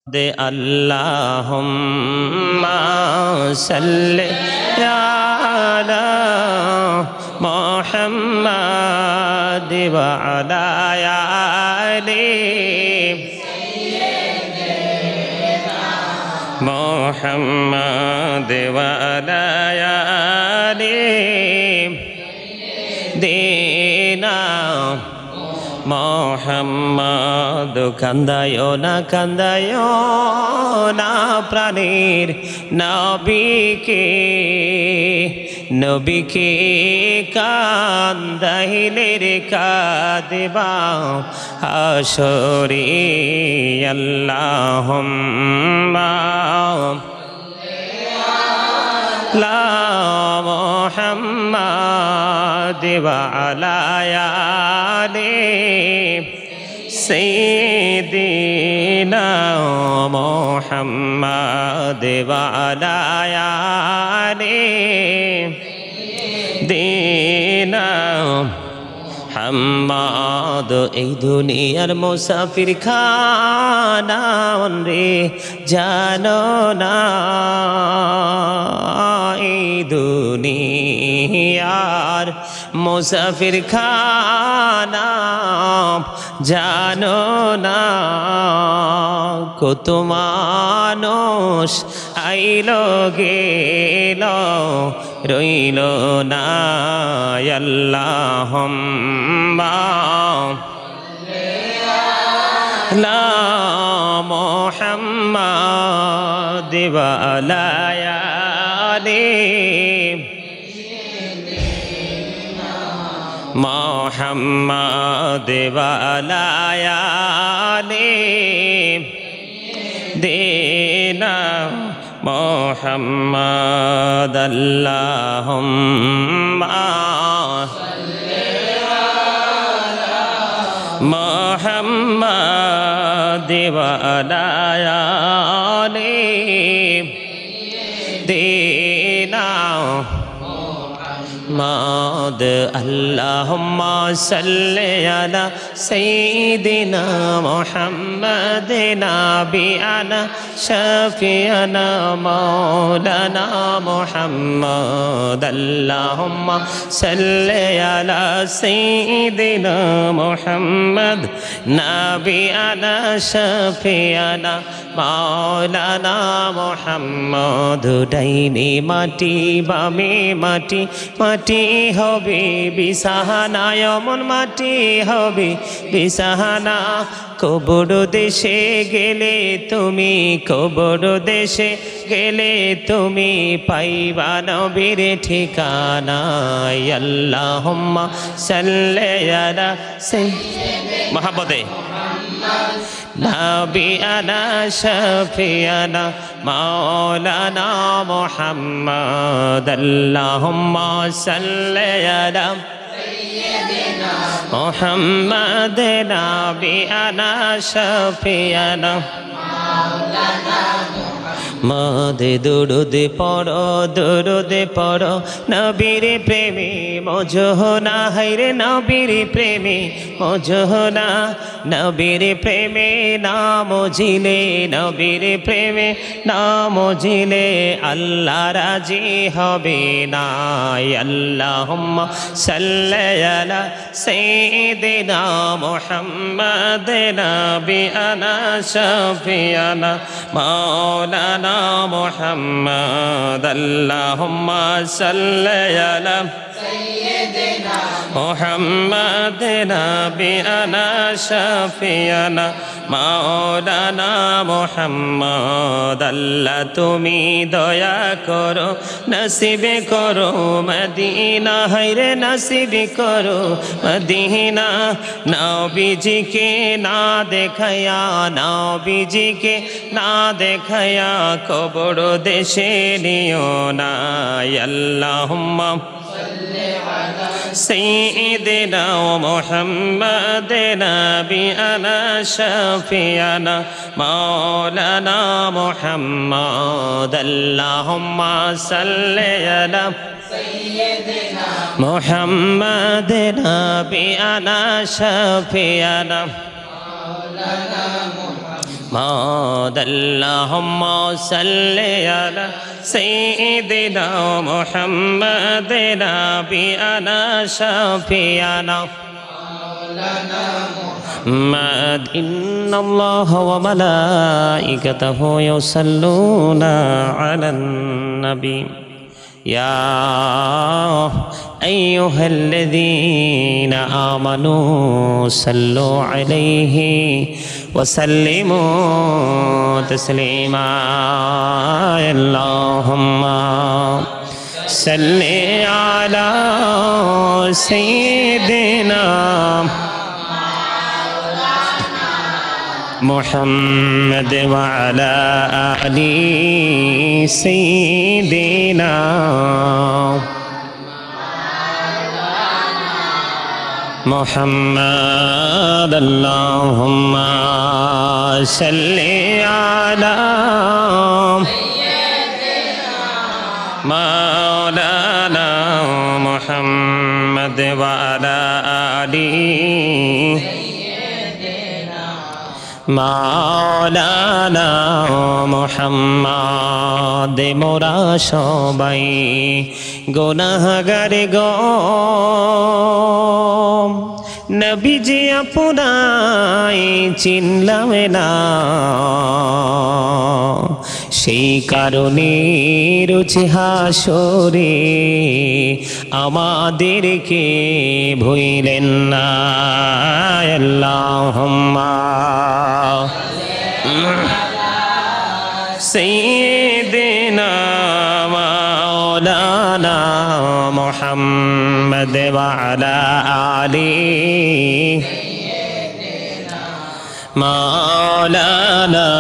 দে আল্লাহুম্মা সাল্লি আলা মুহাম্মাদ ওয়া আলা আলি মুহাম্মাদ ওয়া আলা আলি দিনা মোহাম্মদ কান্দায়ো না প্রাণীর নবীকে কান্দাইলে রে কাঁদবা হাসরে আল্লাহুম্মা লা মুহাম্মাদ ওয়া আলা আলি সাইয়্যিদিনা মুহাম্মাদ ওয়া আলা আলি দিনা হাম্মাদ এই দুনিয়ার মুসাফির খানা রে জানো না এই দুনিয়ার মুসাফির খানা জানো না কত মানুষ আইলো গেল রইল না আল্লাহুম্মা লা মুহাম্মাদ ওয়া আলা আলি মুহাম্মাদ ওয়া আলা আলি দিনা মুহাম্মাদ আল্লাহুম্মা মুহাম্মাদ ওয়া আলা আলি দিনা মুহাম্মাদ আল্লাহুম্মা সাল্লি আলা সাইয়্যিদিনা মুহাম্মাদ নাবিয়ানা শাফিয়ানা মাওলানা মুহাম্মাদ আল্লাহুম্মা সাল্লি আলা সাইয়্যিদিনা মুহাম্মাদ নাবিয়ানা শাফিয়ানা মাওলানা মুহাম্মাদ ডাইনে মাটি বামে মাটি মাটি হবে বিছানা এমন মাটি হবে বিছানা কবর দেশে গেলে তুমি কবর দেশে গেলে তুমি পাইবা নবীর ঠিকানা আল্লাহুম্মা সাল্লি আলা সাইয়্যিদিনা মহব্বতে নাবিয়ানা শাফিয়ানা মাওলানা মুহাম্মদ আল্লাহুম্মা সাল্লি আলা সাইয়্যিদিনা মুহাম্মদ নাবিয়ানা শাফিয়ানা মাওলানা মাদে দরুদে পড়ো নবীর প্রেমে মজহনা হায়রে নবীর প্রেমে মজহনা নবীর প্রেমে নাম জিলে নবীর প্রেমে নাম জিলে আল্লাহ রাজি হবে না আল্লাহুম্মা সাল্লি আলা সাইয়্যিদিনা মুহাম্মাদ নাবিয়ানা শাফিয়ানা মাওলানা মুহাম্মাদ আল্লাহুম্মা সাল্লি আলা সাইয়্যিদিনা মুহাম্মাদ নাবিয়ানা শাফিয়ানা মাওলানা মুহাম্মাদ আল্লাহ তুমি দয়া করো নসিবে করো মদিনা হায়রে নসিবে করো মদিনা নবীজিকে না দেখায়া নবীজিকে না দেখায়া কবর দেশে নিও না আল্লাহুম্মা سيدنا محمد نبينا شفيعنا مولانا محمد اللهم صل على سيدنا محمد نبينا شفيعنا مولانا محمد محمد اللهم صل على سيدنا محمد نبينا شفيعنا محمد إن الله وملائكته يصلون على النبي يا أيها الذين آمنوا صلوا عليه وسلموا تسليما اللهم صل على سيدنا محمد وعلى آل سيدنا محمد اللهم صل على مولانا محمد وعلى آل مولانا محمد মোরা সবাই গুনাহগার গো নবীজি আপনায় চিনলাম না সেই কারণে রুচি হাসরে আমাদেরকে ভুলেন না আল্লাহুম্মা سيدنا مولانا محمد وعلى آله مولانا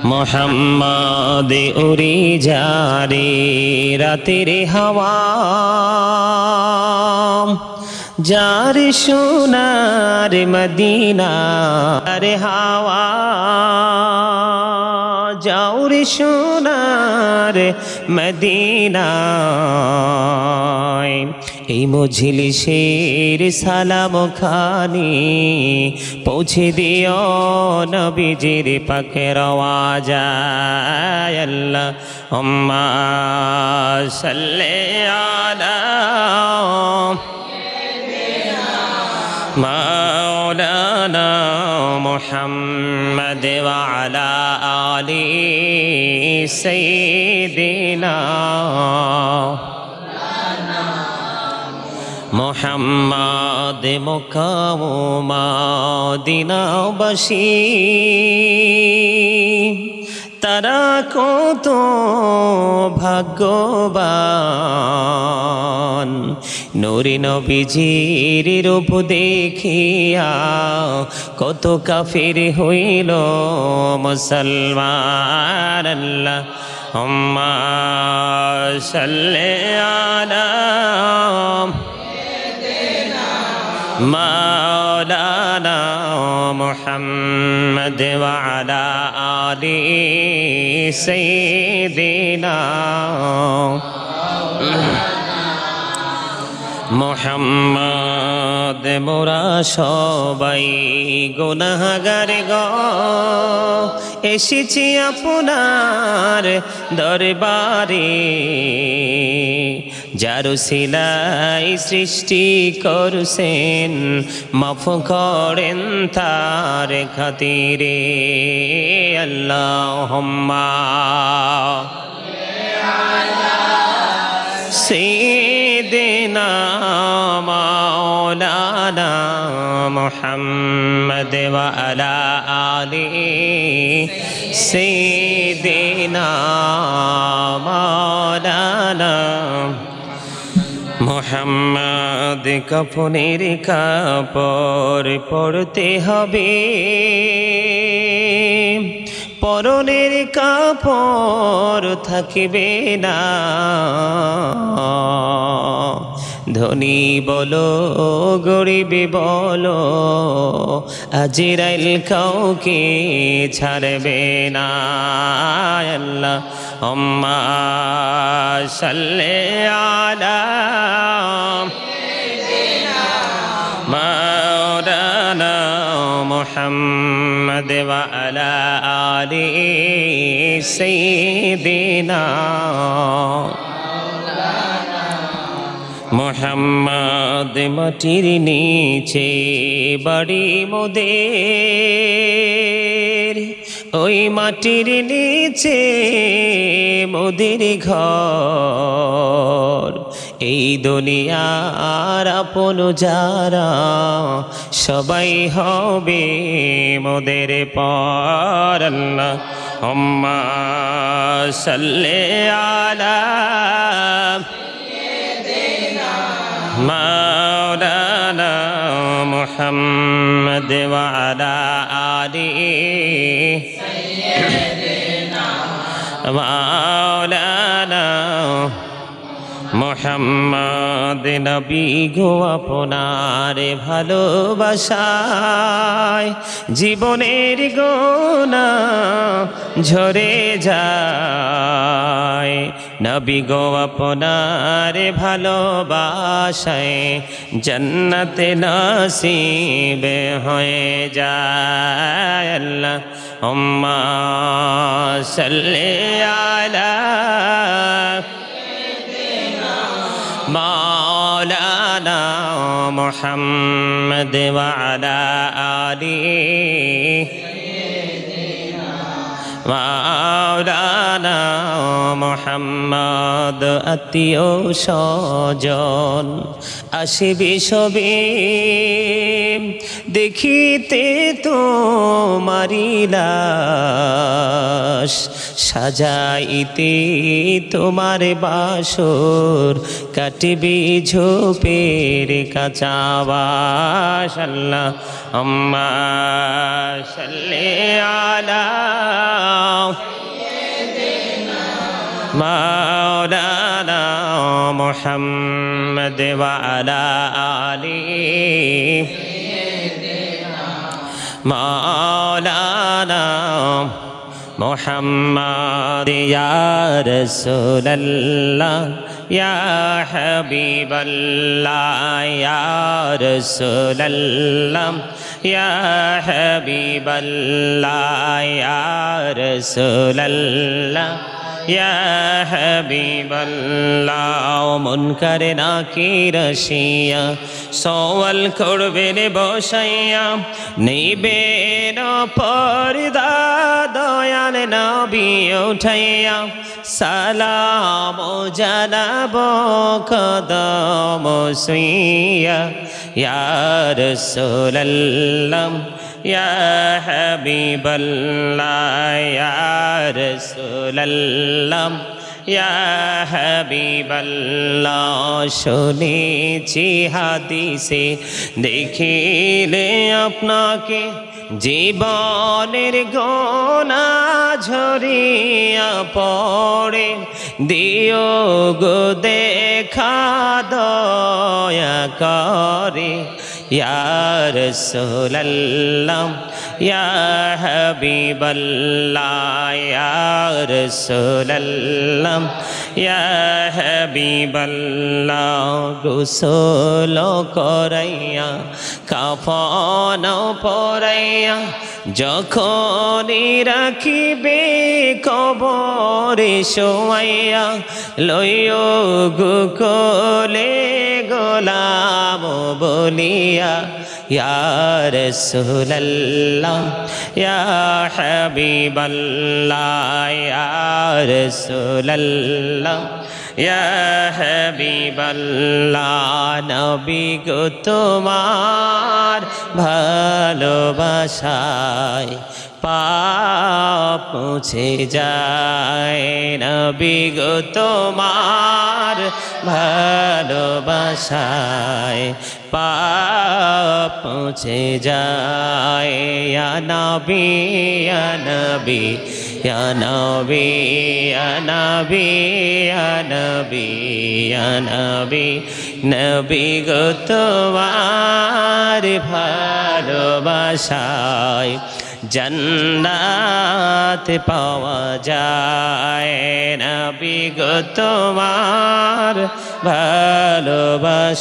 محمد উড়ে যারে রাতের হাওয়া যার সোনার মদিনার হাওয়া যাওর সোনার মদিনায় এই মজলিসের সালাম খানি পৌঁছে দিও নবীজির পাকের আওয়াজায় আল্লাহুম্মা সাল্লি আলা مولانا محمد وعلى آل سيدنا محمد مقام مدينة بشي তারা কত ভাগ্যবান নূরে নবীজির রূপ দেখিয়া কত কাফির হইল মুসলমান আল্লাহুম্মা সাল্লি আলা مولانا محمد وعلى آل سيدنا محمد মোরা সবাই গুনাহগার গো এসেছি আপনার দরবারে যার সিলাই সৃষ্টি করছেন মাফ করেন তার খাতিরে আল্লাহুম্মা سيدنا مولانا محمد وعلى آله سيدنا مولانا محمد কাফনের কাপড় পরতে হবে পরনের কাপড় থাকবে না ধনী বলো গরিব বলো আজরাইল কাউকে ছাড়বে না আল্লাহুম্মা সাল্লি আলা مولانا محمد وعلى آل سيدنا মুহাম্মদ মাটির নিচে বাড়ি মোদের ওই মাটির নিচে মোদের ঘর এই দুনিয়ার আপন যারা সবাই হবে মোদের পর আল্লাহুম্মা সাল্লি আলা مولانا محمد وعلى آله سيدنا مولانا মোহাম্মদ নবী গো আপনার ভালোবাসায় জীবনের গোনা ঝরে যায় নবী গো আপনার ভালোবাসায় জান্নাতে নসিব হয়ে যায় আল্লাহুম্মা সাল্লি আলা مولانا محمد وعلى آله مولانا محمد আত্মীয় স্বজন আসিবি সবে দেখিতে তোমারি লাশ সাজাইতে তোমার বাসর কাটবি ঝোপের কাঁচা বাস আল্লাহুম্মা সাল্লি আলা مولانا محمد وعلى آله مولانا محمد يا رسول الله يا حبيب الله يا رسول الله يا حبيب الله يا رسول الله يا حبيب الله منكر নাকির আসিয়া সওয়াল করবেন বসাইয়া নিবেন পর্দা দয়াল নবী উঠাইয়া সালাম জানাব কদম সুইয়া ইয়া রাসূলুল্লাহ ইয়া হাবিবাল্লাহ ইয়া রাসূলুল্লাহ ইয়া হাবিবাল্লাহ শুনেছি হাদিসে দেখিলে আপনাকে জীবনের গোনা ঝরিয়া পড়ে দিও গো দেখা দয়া করে ইয়া রাসূলুল্লাহ ইয়া হাবিবাল্লাহ ইয়া রাসূলুল্লাহ ইয়া হাবিবাল্লাহ গোসল করাইয়া কাফন পরাইয়া যখনই রাখিবে কবরে শোয়াইয়া লইও গো কোলে গোলাম বলিয়া ইয়া রাসূলুল্লাহ ইয়া হাবিবাল্লাহ ইয়া রাসূলুল্লাহ ইয়া হাবিবাল্লাহ নবী গো তোমার ভালোবাসায় পাপ মুছে যায় নবী গো তোমার ভালোবাসায় পাপ মুছে যায় ইয়া নবী ইয়া নবী ইয়া নবী ইয়া নবী ইয়া নবী ইয়া নবী নবী গো তোমার ভালোবাসায় জান্নাত জান্নাত পাওয়া যায় নবী গো তোমার ভালোবাসায়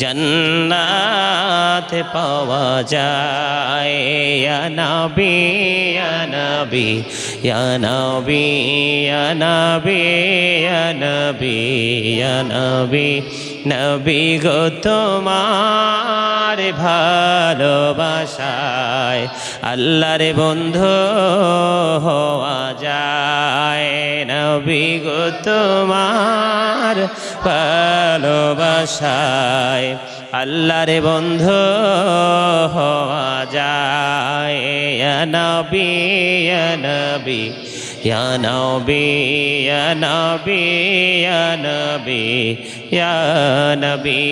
জান্নাত পাওয়া যায় ইয়া নবী ইয়া নবী ইয়া নবী ইয়া নবী ইয়া নবী ইয়া নবী নবী গো তোমার ভালোবাসায় আল্লাহর বন্ধু হওয়া যায় নবী গো তোমার ভালোবাসায় আল্লাহর বন্ধু হওয়া যায় ইয়া নবী ইয়া নবী ইয়া নবী ইয়া নবী ইয়া নবী ইয়া নবী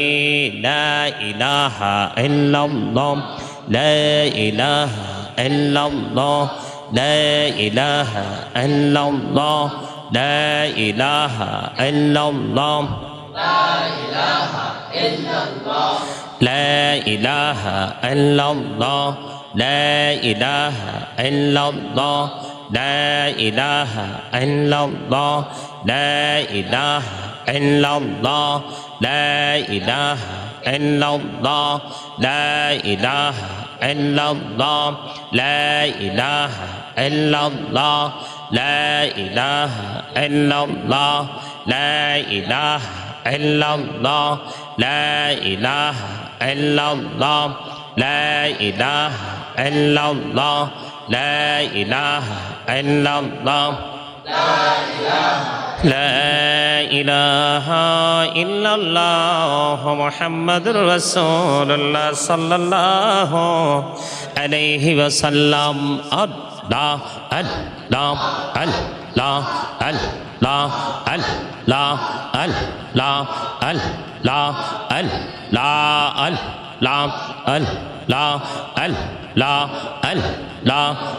লা ইলাহা ইল্লাল্লাহ লা ইলাহা ইল্লাল্লাহ লা ইলাহা ইল্লাল্লাহ লা ইলাহা ইল্লাল্লাহ لا إله إلا الله لا إله إلا الله لا إله إلا الله لا إله إلا الله لا إله إلا الله لا إله إلا الله لا إله إلا الله لا إله إلا الله لا إله إلا الله لا إله إلا الله لا إله إلا الله لا إله إلا الله لا إله إلا الله محمد رسول الله صلى الله عليه وسلم الله الله الله الله الله الله الله الله الله الله الله الله الله الله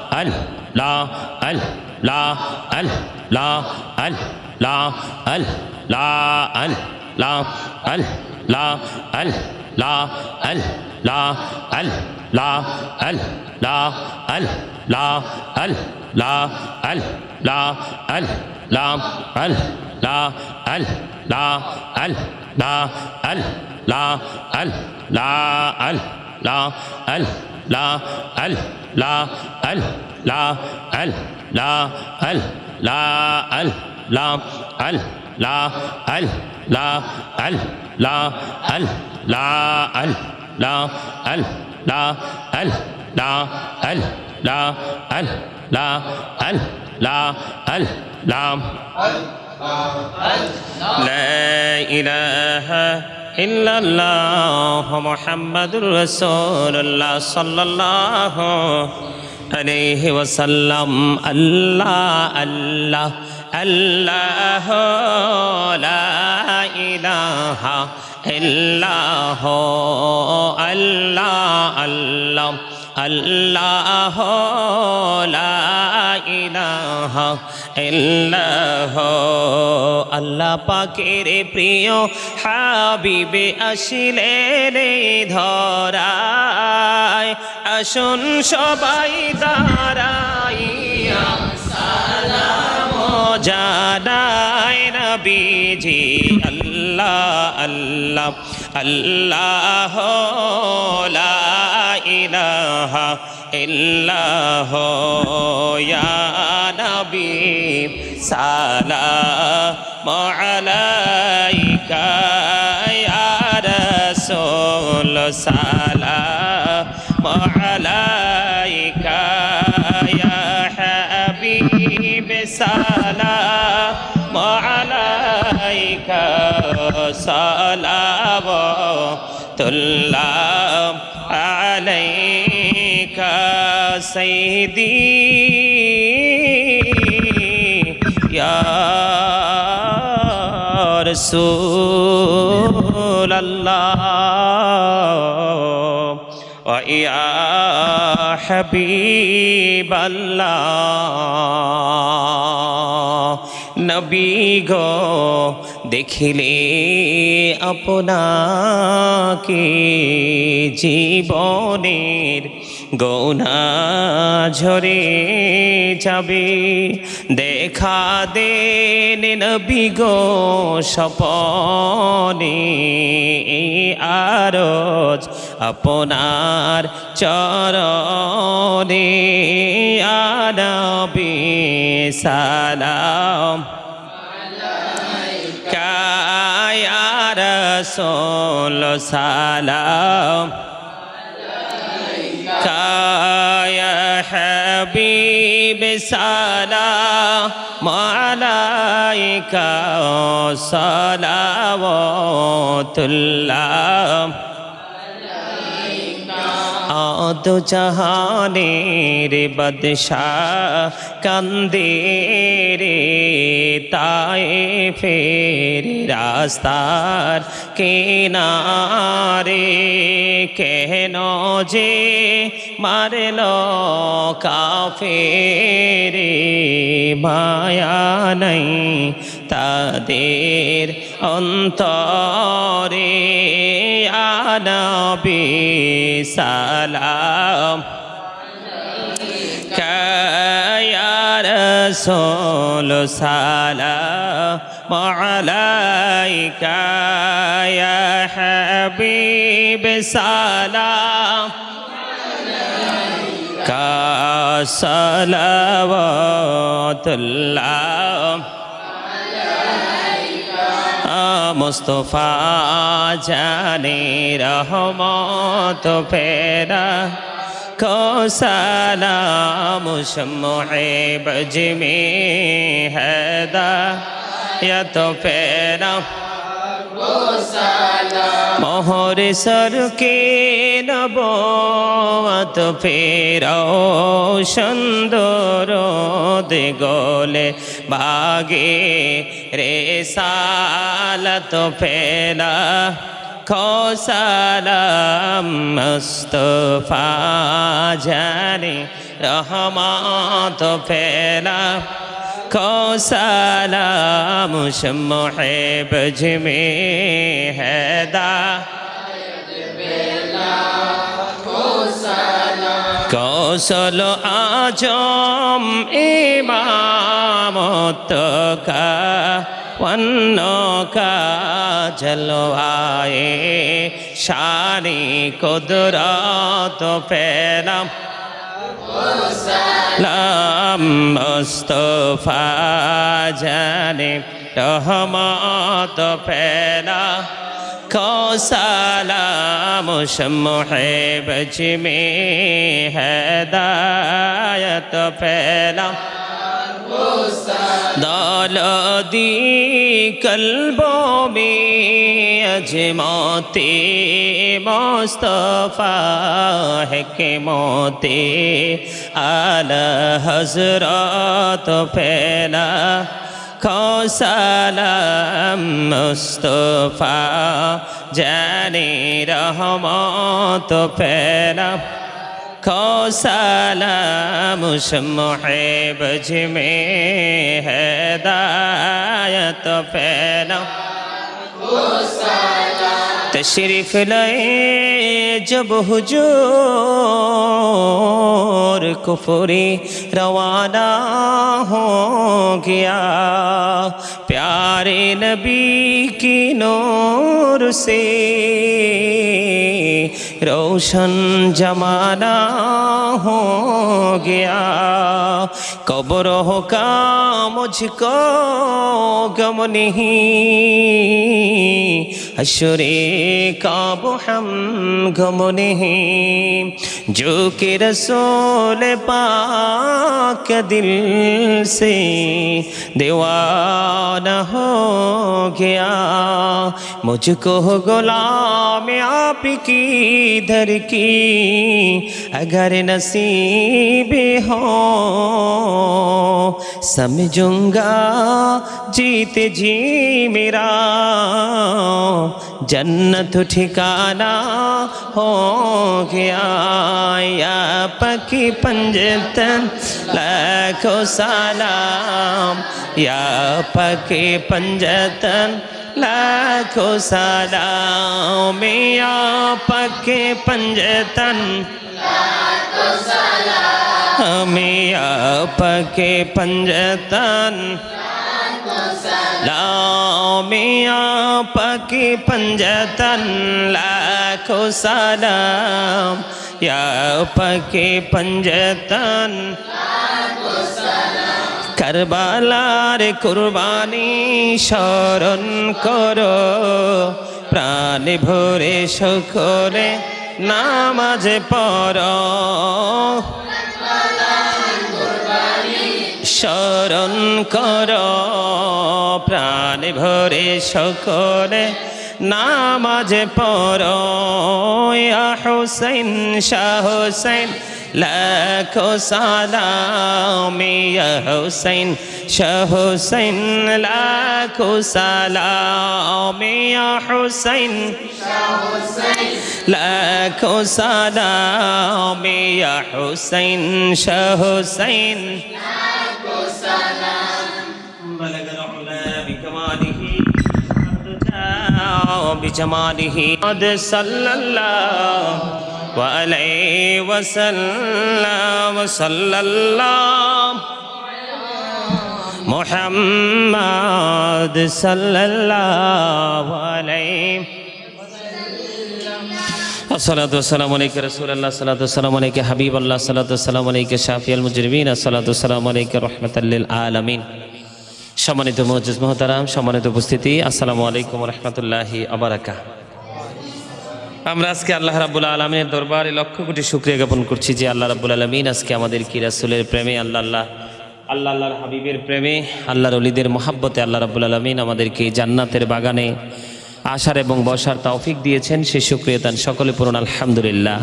الله الله لا إله إلا الله محمد رسول الله صلى الله عليه وسلم الله الله الله لا إله إلا هو الله الله الله لا إله إلا هو الله পাকের প্রিয় হাবিবে আসিলেন ধরায় আসুন সবাই দাঁড়াইয়া সালাম জানাই নবীজি আল্লাহ আল্লাহ আল্লাহ লা ইলাহা ইল্লাহ ইয়া নবী সালাম আলাইকা ইয়া রাসূল সালাম আলাইকা ইয়া হাবিব সালাম আলাইকা সালাওয়াতুল্লাহ আলাইকা সাইয়্যিদি ইয়া রাসূলুল্লাহ ওয়া ইয়া হাবিবাল্লাহ নবী গো দেখিলে আপনাকে জীবনের গোনা ঝরে যাবে। দেখা দেন নবী গো স্বপনে, আরজ আপনার চরণে। ইয়া নবী সালাম আলাইকা, ইয়া রাসূল সালাম আলাইকা, ইয়া হাবিব সালাম আলাইকা, সালাওয়াতুল্লাহ আদো জাহানের বাদশাহ কান্দে রে তায়েফের রাস্তার কিনারে। কেন যে মারল কাফেরে, মায়া নাই তাদের অন্তরে। ইয়া নবী সালাম আলাইকা, ইয়া রাসূল সালাম আলাইকা, ইয়া হাবিব সালাম আলাইকা, সালাওয়াতুল্লাহ মুস্তফা জানে রহমত ফেরা को सलाम शम्मे बज में हिदायत फेरा मोहर सर के नबूवत फेरो शंदरो दे गोले भागे रे सालत फेला खो सलाम मुस्तफा जाने रहमत फेला खो सलाम शम्मे बज में हिदायत फेला कौशल आजम इमामत का वन्नो का जलवाए शानी कुदरत फैला सलाम मुस्तफा जाने रहमत फैला को सलाम शम्मे बज में हिदायत फैला दौलती कल्बों में अजमते मुस्तफा है के मोते आला हजरत फैला खो सलाम मुस्तफा जाने रहमत फैला खो सलाम शम्मे बज में हिदायत फैला तशरीफ लाए जब हुजूर कुफरी रवाना हो गया प्यारे नबी की नूर से रोशन जमाना हो गया कब्रों का मुझको गम नहीं हश्रे का हम गम नहीं जो कि रसूल पाक दिल से दीवाना हो गया मुझको गुलाम आप की दर की अगर नसीब हो समझूंगा जीते जी मेरा जन्नत ठिकाना हो गया या पकी पंजतन लाखों सलाम या पकी पंजतन लाखों सलाम या पकी पंजतन আমি আপনাকে पंजतन लामी आपकी पंजतन लाखों सलाम या आपकी पंजतन करबलार कुर्बानी शरण करो प्राण भरे সকলে नामाज पढ़ो शरण करो प्राण भरे সকলে नामाज पढ़ो या हुसैन शाह हुसैन लाखों सलाम या हुसैन शाह हुसैन लाखों सलाम या हुसैन लाखों सलाम या हुसैन शाह हुसैन बलग रहुला बिकमालिही बिजमालिही अद सल्लल्लाहु अलैहि वसल्लम सल्लल्लाहु मुहम्मद सल्लल्लाहु अलैहि अस्सलातु वस्सलामु अलैका रसूलल्लाह अस्सलातु वस्सलामु अलैका हबीबल्लाह अस्सलातु वस्सलामु अलैका शाफिउल मुजरिमीन अस्सलातु वस्सलामु अलैका रहमाताल लिल आलामीन। সম্মানিত মুআজ্জিজ মুহতারাম, সম্মানিত উপস্থিতি, আসসালামু আলাইকুম ওয়া রাহমাতুল্লাহি ওয়া বারাকাতুহু। আমরা আজকে আল্লাহ রাব্বুল আলামিনের দরবারে লক্ষ কোটি শুকরিয়া জ্ঞাপন করছি যে আল্লাহ রাব্বুল আলামিন আজকে আমাদের কি রাসূলের প্রেমে আল্লাহর হাবিবের প্রেমে আল্লাহর ওলিদের মহব্বতে আল্লাহ রাব্বুল আলামিন আমাদেরকে জান্নাতের বাগানে আসার এবং বসার তৌফিক দিয়েছেন। সেই শুকরিয়া তান সকলে পড়ুন আলহামদুলিল্লাহ।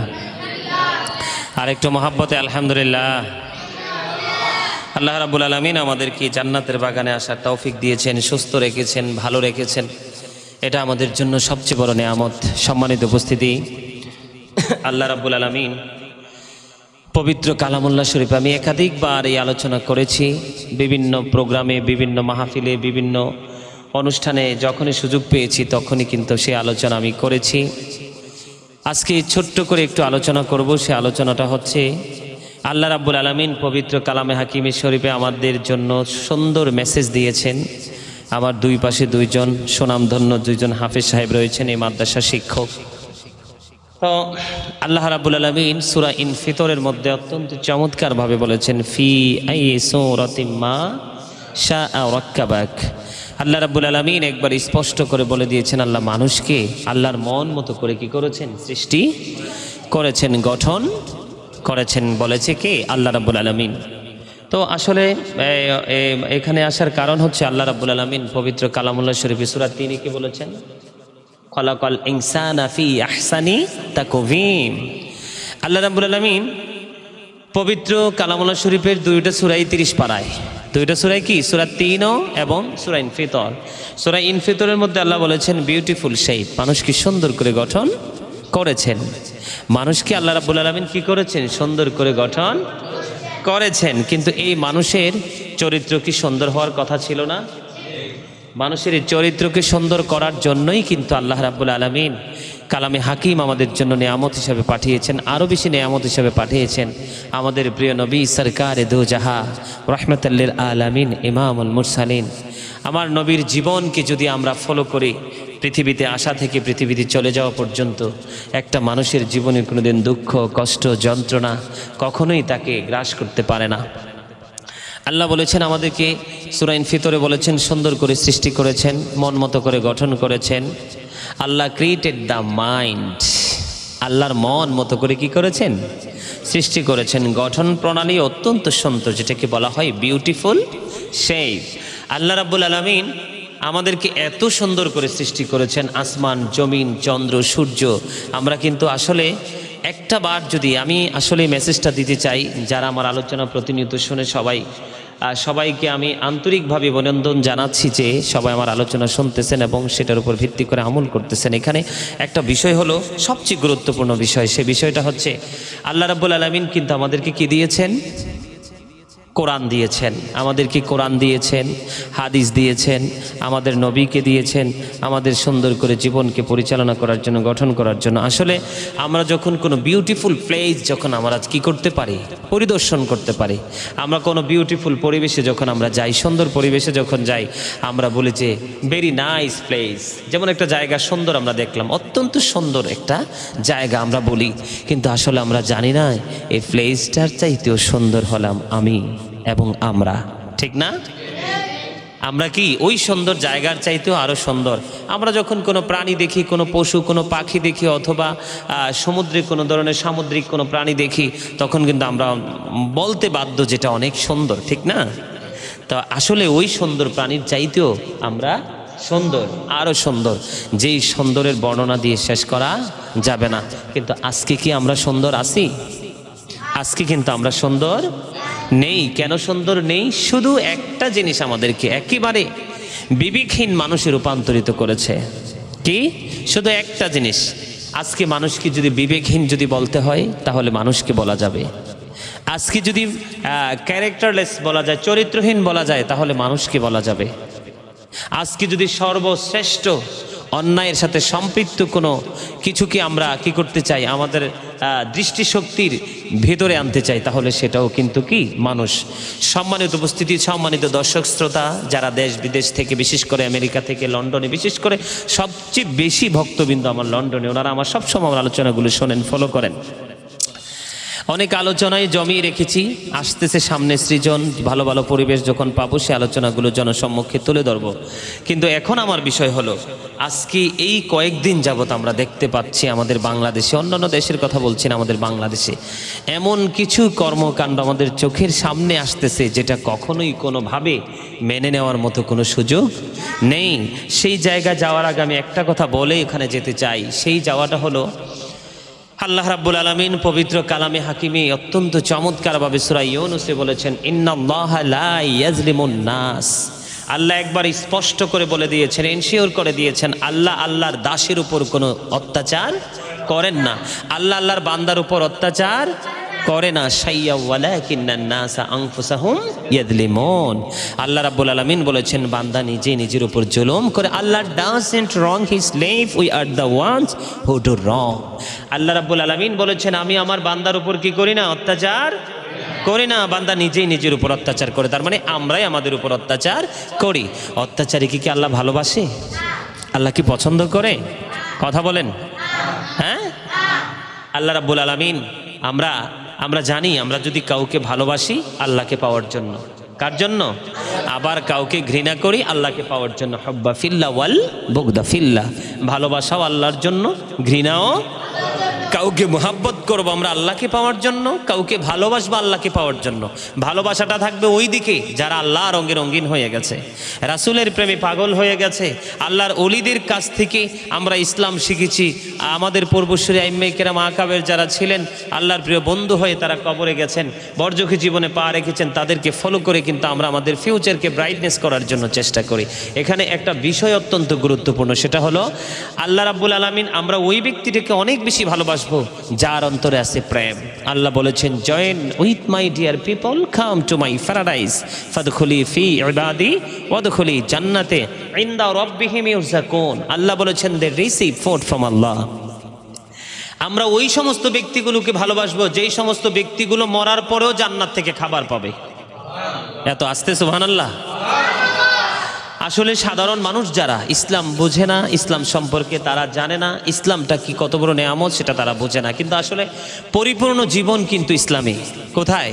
আর একটু মহব্বতে আলহামদুলিল্লাহ। আল্লাহ রাব্বুল আলামিন আমাদেরকে জান্নাতের বাগানে আসার তৌফিক দিয়েছেন, সুস্থ রেখেছেন, ভালো রেখেছেন, এটা আমাদের জন্য সবচেয়ে বড় নেয়ামত। সম্মানিত উপস্থিতি, আল্লাহ রাব্বুল আলামিন পবিত্র কালামুল্লাহ শরীফ আমি একাধিকবার এই আলোচনা করেছি, বিভিন্ন প্রোগ্রামে, বিভিন্ন মাহফিলে, বিভিন্ন অনুষ্ঠানে যখনই সুযোগ পেয়েছি তখনই কিন্তু সেই আলোচনা আমি করেছি। আজকে ছোট্ট করে একটু আলোচনা করব। সেই আলোচনাটা হচ্ছে আল্লাহ রাব্বুল আলামিন পবিত্র কালামে হাকিমে শরীফে আমাদের জন্য সুন্দর মেসেজ দিয়েছেন। আমার দুই পাশে দুইজন সুনামধন্য দুইজন হাফেজ সাহেব রয়েছেন, এই মাদ্রাসার শিক্ষক। তো আল্লাহ রাব্বুল আলামিন সূরা ইনফিতরের মধ্যে অত্যন্ত চমৎকারভাবে বলেছেন, ফি আই সূরাতিম মা শাআ রাক্কাবাক। আল্লাহ রাব্বুল আলামিন একবার স্পষ্ট করে বলে দিয়েছেন আল্লাহ মানুষকে আল্লাহর মন মতো করে কি করেছেন? সৃষ্টি করেছেন, গঠন করেছেন। বলেছে কে? আল্লাহ রাব্বুল আলামিন। তো আসলে এখানে আসার কারণ হচ্ছে আল্লাহ রাব্বুল আলামিন পবিত্র কালামুল্লাহ শরীফে সূরা 3 কি বলেছেন? খলাকাল ইনসানা ফি আহসানি তাকওয়িম। আল্লাহ রাব্বুল আলামিন পবিত্র কালামুল্লাহ শরীফের দুইটা সূরাই 30 পারায়, দুইটা সূরাই কি? সূরা 3 এবং সূরা ইনফিতর। সূরা ইনফিতরের মধ্যে আল্লাহ বলেছেন বিউটিফুল শেপ, মানুষকে সুন্দর করে গঠন করেছেন। মানুষকে আল্লাহ রাব্বুল আলামিন কি করেছেন? সুন্দর করে গঠন করেছেন। কিন্তু এই মানুষের চরিত্র কি সুন্দর হওয়ার কথা ছিল না? মানুষের এই চরিত্রকে সুন্দর করার জন্যই কিন্তু আল্লাহ রাব্বুল আলামিন কালামে হাকিম আমাদের জন্য নিয়ামত হিসাবে পাঠিয়েছেন। আরও বেশি নিয়ামত হিসাবে পাঠিয়েছেন আমাদের প্রিয় নবী সরকারে দো জাহা রাহমাতাল লিল আলামিন ইমামুল মুরসালিন। আমার নবীর জীবনকে যদি আমরা ফলো করি, পৃথিবীতে আসা থেকে পৃথিবীতে চলে যাওয়া পর্যন্ত একটা মানুষের জীবনে কোনোদিন দুঃখ, কষ্ট, যন্ত্রণা কখনোই তাকে গ্রাস করতে পারে না। আল্লাহ বলেছেন আমাদেরকে সূরা ইনফিতরে বলেছেন সুন্দর করে সৃষ্টি করেছেন, মন মতো করে গঠন করেছেন। আল্লাহ ক্রিয়েটেড দ্য মাইন্ড। আল্লাহর মন মতো করে কি করেছেন? সৃষ্টি করেছেন। গঠন প্রণালী অত্যন্ত সুন্দর, যেটাকে বলা হয় বিউটিফুল শেপ। আল্লাহ রাব্বুল আলামিন আমাদেরকে এত সুন্দর করে সৃষ্টি করেছেন, আসমান, জমিন, চন্দ্র, সূর্য। আমরা কিন্তু আসলে একটা বার যদি আমি আসলে মেসেজটা দিতে চাই, যারা আমার আলোচনা প্রতিনিয়ত শুনে সবাইকে আমি আন্তরিকভাবে অভিনন্দন জানাচ্ছি যে সবাই আমার আলোচনা শুনতেছেন এবং সেটার উপর ভিত্তি করে আমল করতেছেন। এখানে একটা বিষয় হলো সবচেয়ে গুরুত্বপূর্ণ বিষয়, সে বিষয়টা হচ্ছে আল্লাহ রাব্বুল আলামিন কিন্তু আমাদেরকে কি দিয়েছেন? কোরআন দিয়েছেন, আমাদেরকে কোরআন দিয়েছেন, হাদিস দিয়েছেন, আমাদের নবীকে দিয়েছেন, আমাদের সুন্দর করে জীবনকে পরিচালনা করার জন্য, গঠন করার জন্য। আসলে আমরা যখন কোনো বিউটিফুল প্লেস যখন আমরা কী করতে পারি, পরিদর্শন করতে পারি, আমরা কোনো বিউটিফুল পরিবেশে যখন আমরা যাই, সুন্দর পরিবেশে যখন যাই, আমরা বলি যে ভেরি নাইস প্লেস। যেমন একটা জায়গা সুন্দর আমরা দেখলাম, অত্যন্ত সুন্দর একটা জায়গা আমরা বলি, কিন্তু আসলে আমরা জানি না এই প্লেসটার চাইতেও সুন্দর হলাম আমি এবং আমরা, ঠিক না? আমরা কি ওই সুন্দর জায়গার চাইতেও আরও সুন্দর। আমরা যখন কোনো প্রাণী দেখি, কোনো পশু, কোনো পাখি দেখি, অথবা সমুদ্রে কোনো ধরনের সামুদ্রিক কোনো প্রাণী দেখি, তখন কিন্তু আমরা বলতে বাধ্য যেটা অনেক সুন্দর, ঠিক না? তো আসলে ওই সুন্দর প্রাণীর চাইতেও আমরা সুন্দর, আরও সুন্দর, যেই সুন্দরের বর্ণনা দিয়ে শেষ করা যাবে না। কিন্তু আজকে কি আমরা সুন্দর আছি? আজকে কিন্তু আমরা সুন্দর নেই। কেন সুন্দর নেই? শুধু একটা জিনিস আমাদেরকে একেবারে বিবেকহীন মানুষে রূপান্তরিত করেছে। কি? শুধু একটা জিনিস। আজকে মানুষকে যদি বিবেকহীন যদি বলতে হয়, তাহলে মানুষকে বলা যাবে। আজকে যদি ক্যারেক্টারলেস বলা যায়, চরিত্রহীন বলা যায়, তাহলে মানুষকে বলা যাবে। আজকে যদি সর্বশ্রেষ্ঠ অন্যায়ের সাথে সম্পৃক্ত কোনো কিছুকে আমরা কি করতে চাই, আমাদের দৃষ্টিশক্তির ভেতরে আনতে চাই, তাহলে সেটাও কিন্তু কি মানুষ। সম্মানিত উপস্থিতি, সম্মানিত দর্শক শ্রোতা, যারা দেশ বিদেশ থেকে, বিশেষ করে আমেরিকা থেকে, লন্ডনে, বিশেষ করে সবচেয়ে বেশি ভক্তবৃন্দ আমার লন্ডনে, ওনারা আমার সবসময় আমার আলোচনাগুলো শোনেন, ফলো করেন। অনেক আলোচনায় জমিয়ে রেখেছি, আসতেছে সামনে সৃজন, ভালো ভালো পরিবেশ যখন পাবো সে আলোচনাগুলো জনসম্মুখে তুলে ধরবো। কিন্তু এখন আমার বিষয় হলো, আজকে এই কয়েকদিন যাবত আমরা দেখতে পাচ্ছি আমাদের বাংলাদেশে, অন্যান্য দেশের কথা বলছি না, আমাদের বাংলাদেশে এমন কিছু কর্মকাণ্ড আমাদের চোখের সামনে আসতেছে যেটা কখনোই কোনোভাবে মেনে নেওয়ার মতো কোনো সুযোগ নেই। সেই জায়গা যাওয়ার আগে আমি একটা কথা বলে এখানে যেতে চাই। সেই যাওয়াটা হলো, আল্লাহ রাব্বুল আলামিন পবিত্র কালামে হাকিমে অত্যন্ত চমৎকারভাবে সূরা ইউনূসে বলেছেন, ইন্নাল্লাহা লা ইয়াজলিমুন নাস। আল্লাহ একবার স্পষ্ট করে বলে দিয়েছেন, এনশিওর করে দিয়েছেন, আল্লাহ আল্লাহর দাসের উপর কোনো অত্যাচার করেন না। আল্লাহ আল্লাহর বান্দার উপর অত্যাচার করে না। শাইয়া ওয়ালাকিন্নান নাসা আনফুসাহুম ইয়াজলিমুন। আল্লাহ রাব্বুল আলামিন বলেছেন, বান্দা নিজে নিজের উপর জুলুম করে। Allah doesn't wrong his slave, we are the ones who do wrong. Allah রাব্বুল আলামিন বলেছেন, আমি আমার বান্দার উপর কি করি না? অত্যাচার করি না। বান্দা নিজেই নিজের উপর অত্যাচার করে, তার মানে আমরাই আমাদের উপর অত্যাচার করি। অত্যাচারী কি আল্লাহ ভালোবাসে? আল্লাহ কি পছন্দ করে? কথা বলেন। হ্যাঁ, আল্লাহ রাব্বুল আলামিন, আমরা জানি, আমরা যদি কাউকে ভালোবাসি আল্লাহকে পাওয়ার জন্য, কার জন্য? আবার কাউকে ঘৃণা করি আল্লাহকে পাওয়ার জন্য। হুব্বা ফিল্লাহ ওয়াল বুগদা ফিল্লাহ। ভালোবাসাও আল্লাহর জন্য, ঘৃণাও। কাউকে মুহাব্বত করবো আমরা আল্লাহকে পাওয়ার জন্য, কাউকে ভালোবাসবো আল্লাহকে পাওয়ার জন্য। ভালোবাসাটা থাকবে ওই দিকে যারা আল্লাহ রঙে রঙিন হয়ে গেছে, রাসূলের প্রেমে পাগল হয়ে গেছে। আল্লাহর ওলিদের কাছ থেকে আমরা ইসলাম শিখেছি। আমাদের পূর্বসূরি আইম্মায়ে কেরাম আকাবের যারা ছিলেন, আল্লাহর প্রিয় বন্ধু হয়ে তারা কবরে গেছেন, বরজখী জীবনে পা রেখেছেন, তাদেরকে ফলো করে কিন্তু আমরা আমাদের ফিউচারকে ব্রাইটনেস করার জন্য চেষ্টা করি। এখানে একটা বিষয় অত্যন্ত গুরুত্বপূর্ণ, সেটা হলো আল্লাহ রাব্বুল আলামিন, আমরা ওই ব্যক্তিটাকে অনেক বেশি ভালোবাসবো যার অন্তরে আছে প্রেম। আল্লাহ বলেছেন, join with my dear people, come to my paradise, ফাদখুলি ফি ইবাদি ওয়াদখুলি জান্নাতে ইনদা রাব্বিহিম ইউরযাকুন। আল্লাহ বলেছেন, they receive food from Allah. আমরা ওই সমস্ত ব্যক্তিগুলোকে ভালোবাসবো যেই সমস্ত ব্যক্তিগুলো মরার পরেও জান্নাত থেকে খাবার পাবে। এত আস্তে সুবহানাল্লাহ। আসলে সাধারণ মানুষ যারা ইসলাম বোঝে না, ইসলাম সম্পর্কে তারা জানে না, ইসলামটা কি কত বড় নেয়ামত সেটা তারা বোঝে না। কিন্তু আসলে পরিপূর্ণ জীবন কিন্তু ইসলামী। কোথায়?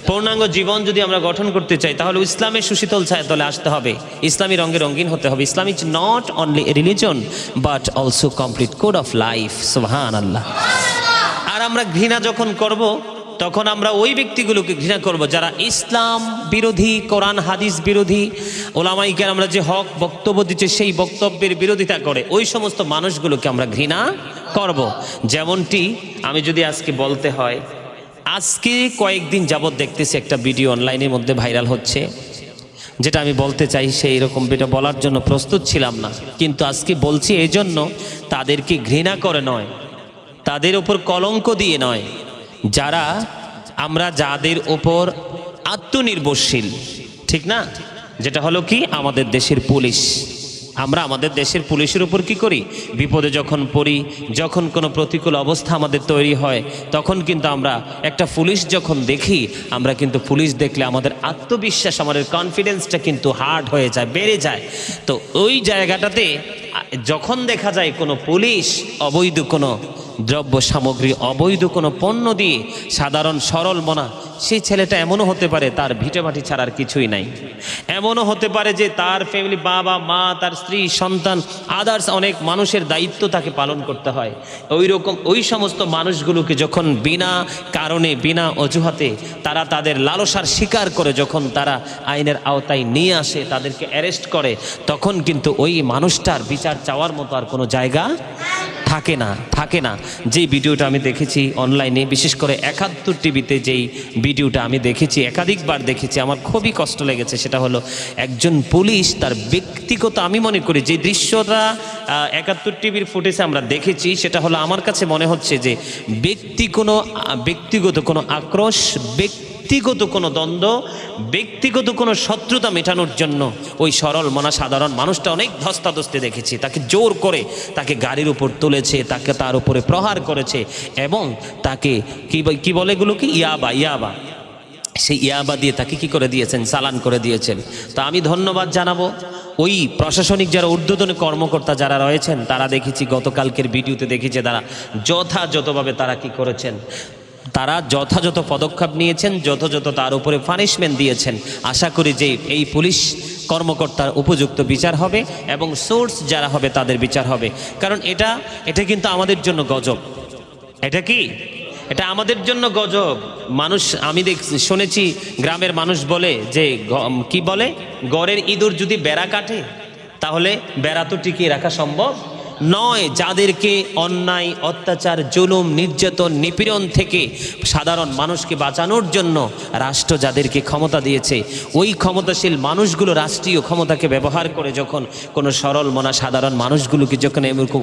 পূর্ণাঙ্গ জীবন যদি আমরা গঠন করতে চাই, তাহলে ইসলামের সুশীতল ছায়াতলে আসতে হবে, ইসলামী রঙে রঙিন হতে হবে। Islam is not only a religion but also complete code of life. সুবহানাল্লাহ। আর আমরা ঘৃণা যখন করব, তখন আমরা ওই ব্যক্তিগুলোকে ঘৃণা করব যারা ইসলাম বিরোধী, কোরআন হাদিস বিরোধী, ওলামায়ে কেরামরা যে হক বক্তব্য দিচ্ছে সেই বক্তব্যের বিরোধিতা করে, ওই সমস্ত মানুষগুলোকে আমরা ঘৃণা করব। যেমনটি আমি যদি আজকে বলতে হয়, আজকে কয়েকদিন যাবৎ দেখতেছি একটা ভিডিও অনলাইনের মধ্যে ভাইরাল হচ্ছে, যেটা আমি বলতে চাই সেই রকম ভিডিও বলার জন্য প্রস্তুত ছিলাম না, কিন্তু আজকে বলছি এই জন্য, তাদেরকে ঘৃণা করে নয়, তাদের উপর কলঙ্ক দিয়ে নয়, যারা আমরা যাদের উপর আত্মনির্ভরশীল, ঠিক না? যেটা হলো কি আমাদের দেশের পুলিশ। আমরা আমাদের দেশের পুলিশের উপর কি করি, বিপদে যখন পড়ি, যখন কোনো প্রতিকূল অবস্থা আমাদের তৈরি হয়, তখন কিন্তু আমরা একটা পুলিশ যখন দেখি, আমরা কিন্তু পুলিশ দেখলে আমাদের আত্মবিশ্বাস, আমাদের কনফিডেন্সটা কিন্তু হার্ড হয়ে যায়, বেড়ে যায়। তো ওই জায়গাটাতে যখন দেখা যায় কোনো পুলিশ অবৈধ কোনো দ্রব্য সামগ্রী, অবৈধ কোনো পণ্য দিয়ে সাধারণ সরল মনা, সেই ছেলেটা এমনও হতে পারে তার ভিটেমাটি ছাড়ার কিছুই নাই। এমনও হতে পারে যে তার ফ্যামিলি, বাবা মা, তার স্ত্রী, সন্তান, আদার্স অনেক মানুষের দায়িত্ব তাকে পালন করতে হয়। ওই সমস্ত মানুষগুলোকে যখন বিনা কারণে, বিনা অজুহাতে তারা তাদের লালসার শিকার করে, যখন তারা আইনের আওতায় নিয়ে আসে, তাদেরকে অ্যারেস্ট করে, তখন কিন্তু ওই মানুষটার বিচার চাওয়ার মতো আর কোনো জায়গা থাকে না। যেই ভিডিওটা আমি দেখেছি অনলাইনে, বিশেষ করে ৭১ টিভিতে যেই ভিডিওটা আমি দেখেছি, একাধিকবার দেখেছি, আমার খুবই কষ্ট লেগেছে। সেটা হলো একজন পুলিশ তার ব্যক্তিগত, আমি মনে করি যে দৃশ্যটা ৭১ টিভির ফুটেজে আমরা দেখেছি, সেটা হলো আমার কাছে মনে হচ্ছে যে ব্যক্তিগত কোনো আক্রোশ, ব্যক্তিগত কোনো দ্বন্দ্ব, ব্যক্তিগত কোনো শত্রুতা মেটানোর জন্য ওই সরল মনা সাধারণ মানুষটা অনেক ধস্তাধস্তি দেখেছি, তাকে জোর করে তাকে গাড়ির উপর তুলেছে, তাকে তার উপরে প্রহার করেছে, এবং তাকে কি বলে এগুলোকে, ইয়াবা, সেই ইয়াবা দিয়ে তাকে কি করে দিয়েছেন, চালান করে দিয়েছেন। তা আমি ধন্যবাদ জানাবো ওই প্রশাসনিক যারা ঊর্ধ্বতন কর্মকর্তা যারা রয়েছেন, তারা দেখেছি গতকালকের ভিডিওতে দেখেছি, তারা যথাযথভাবে তারা কি করেছেন, তারা যথাযথ পদক্ষেপ নিয়েছেন, যথাযথ তার উপরে পানিশমেন্ট দিয়েছেন। আশা করি যে এই পুলিশ কর্মকর্তার উপযুক্ত বিচার হবে এবং সোর্স যারা হবে তাদের বিচার হবে। কারণ এটা কিন্তু আমাদের জন্য গজব। এটা আমাদের জন্য গজব। মানুষ, আমি শুনেছি গ্রামের মানুষ বলে যে কি বলে, গড়ের ইঁদুর যদি বেড়া কাটে তাহলে বেড়া তো টিকিয়ে রাখা সম্ভব নয়। যাদেরকে অন্যায়, অত্যাচার, জুলুম, নির্যাতন, নিপীড়ন থেকে সাধারণ মানুষকে বাঁচানোর জন্য রাষ্ট্র যাদেরকে ক্ষমতা দিয়েছে, ওই ক্ষমতাশীল মানুষগুলো রাষ্ট্রীয় ক্ষমতাকে ব্যবহার করে যখন কোনো সরল মনা সাধারণ মানুষগুলোকে যখন এরকম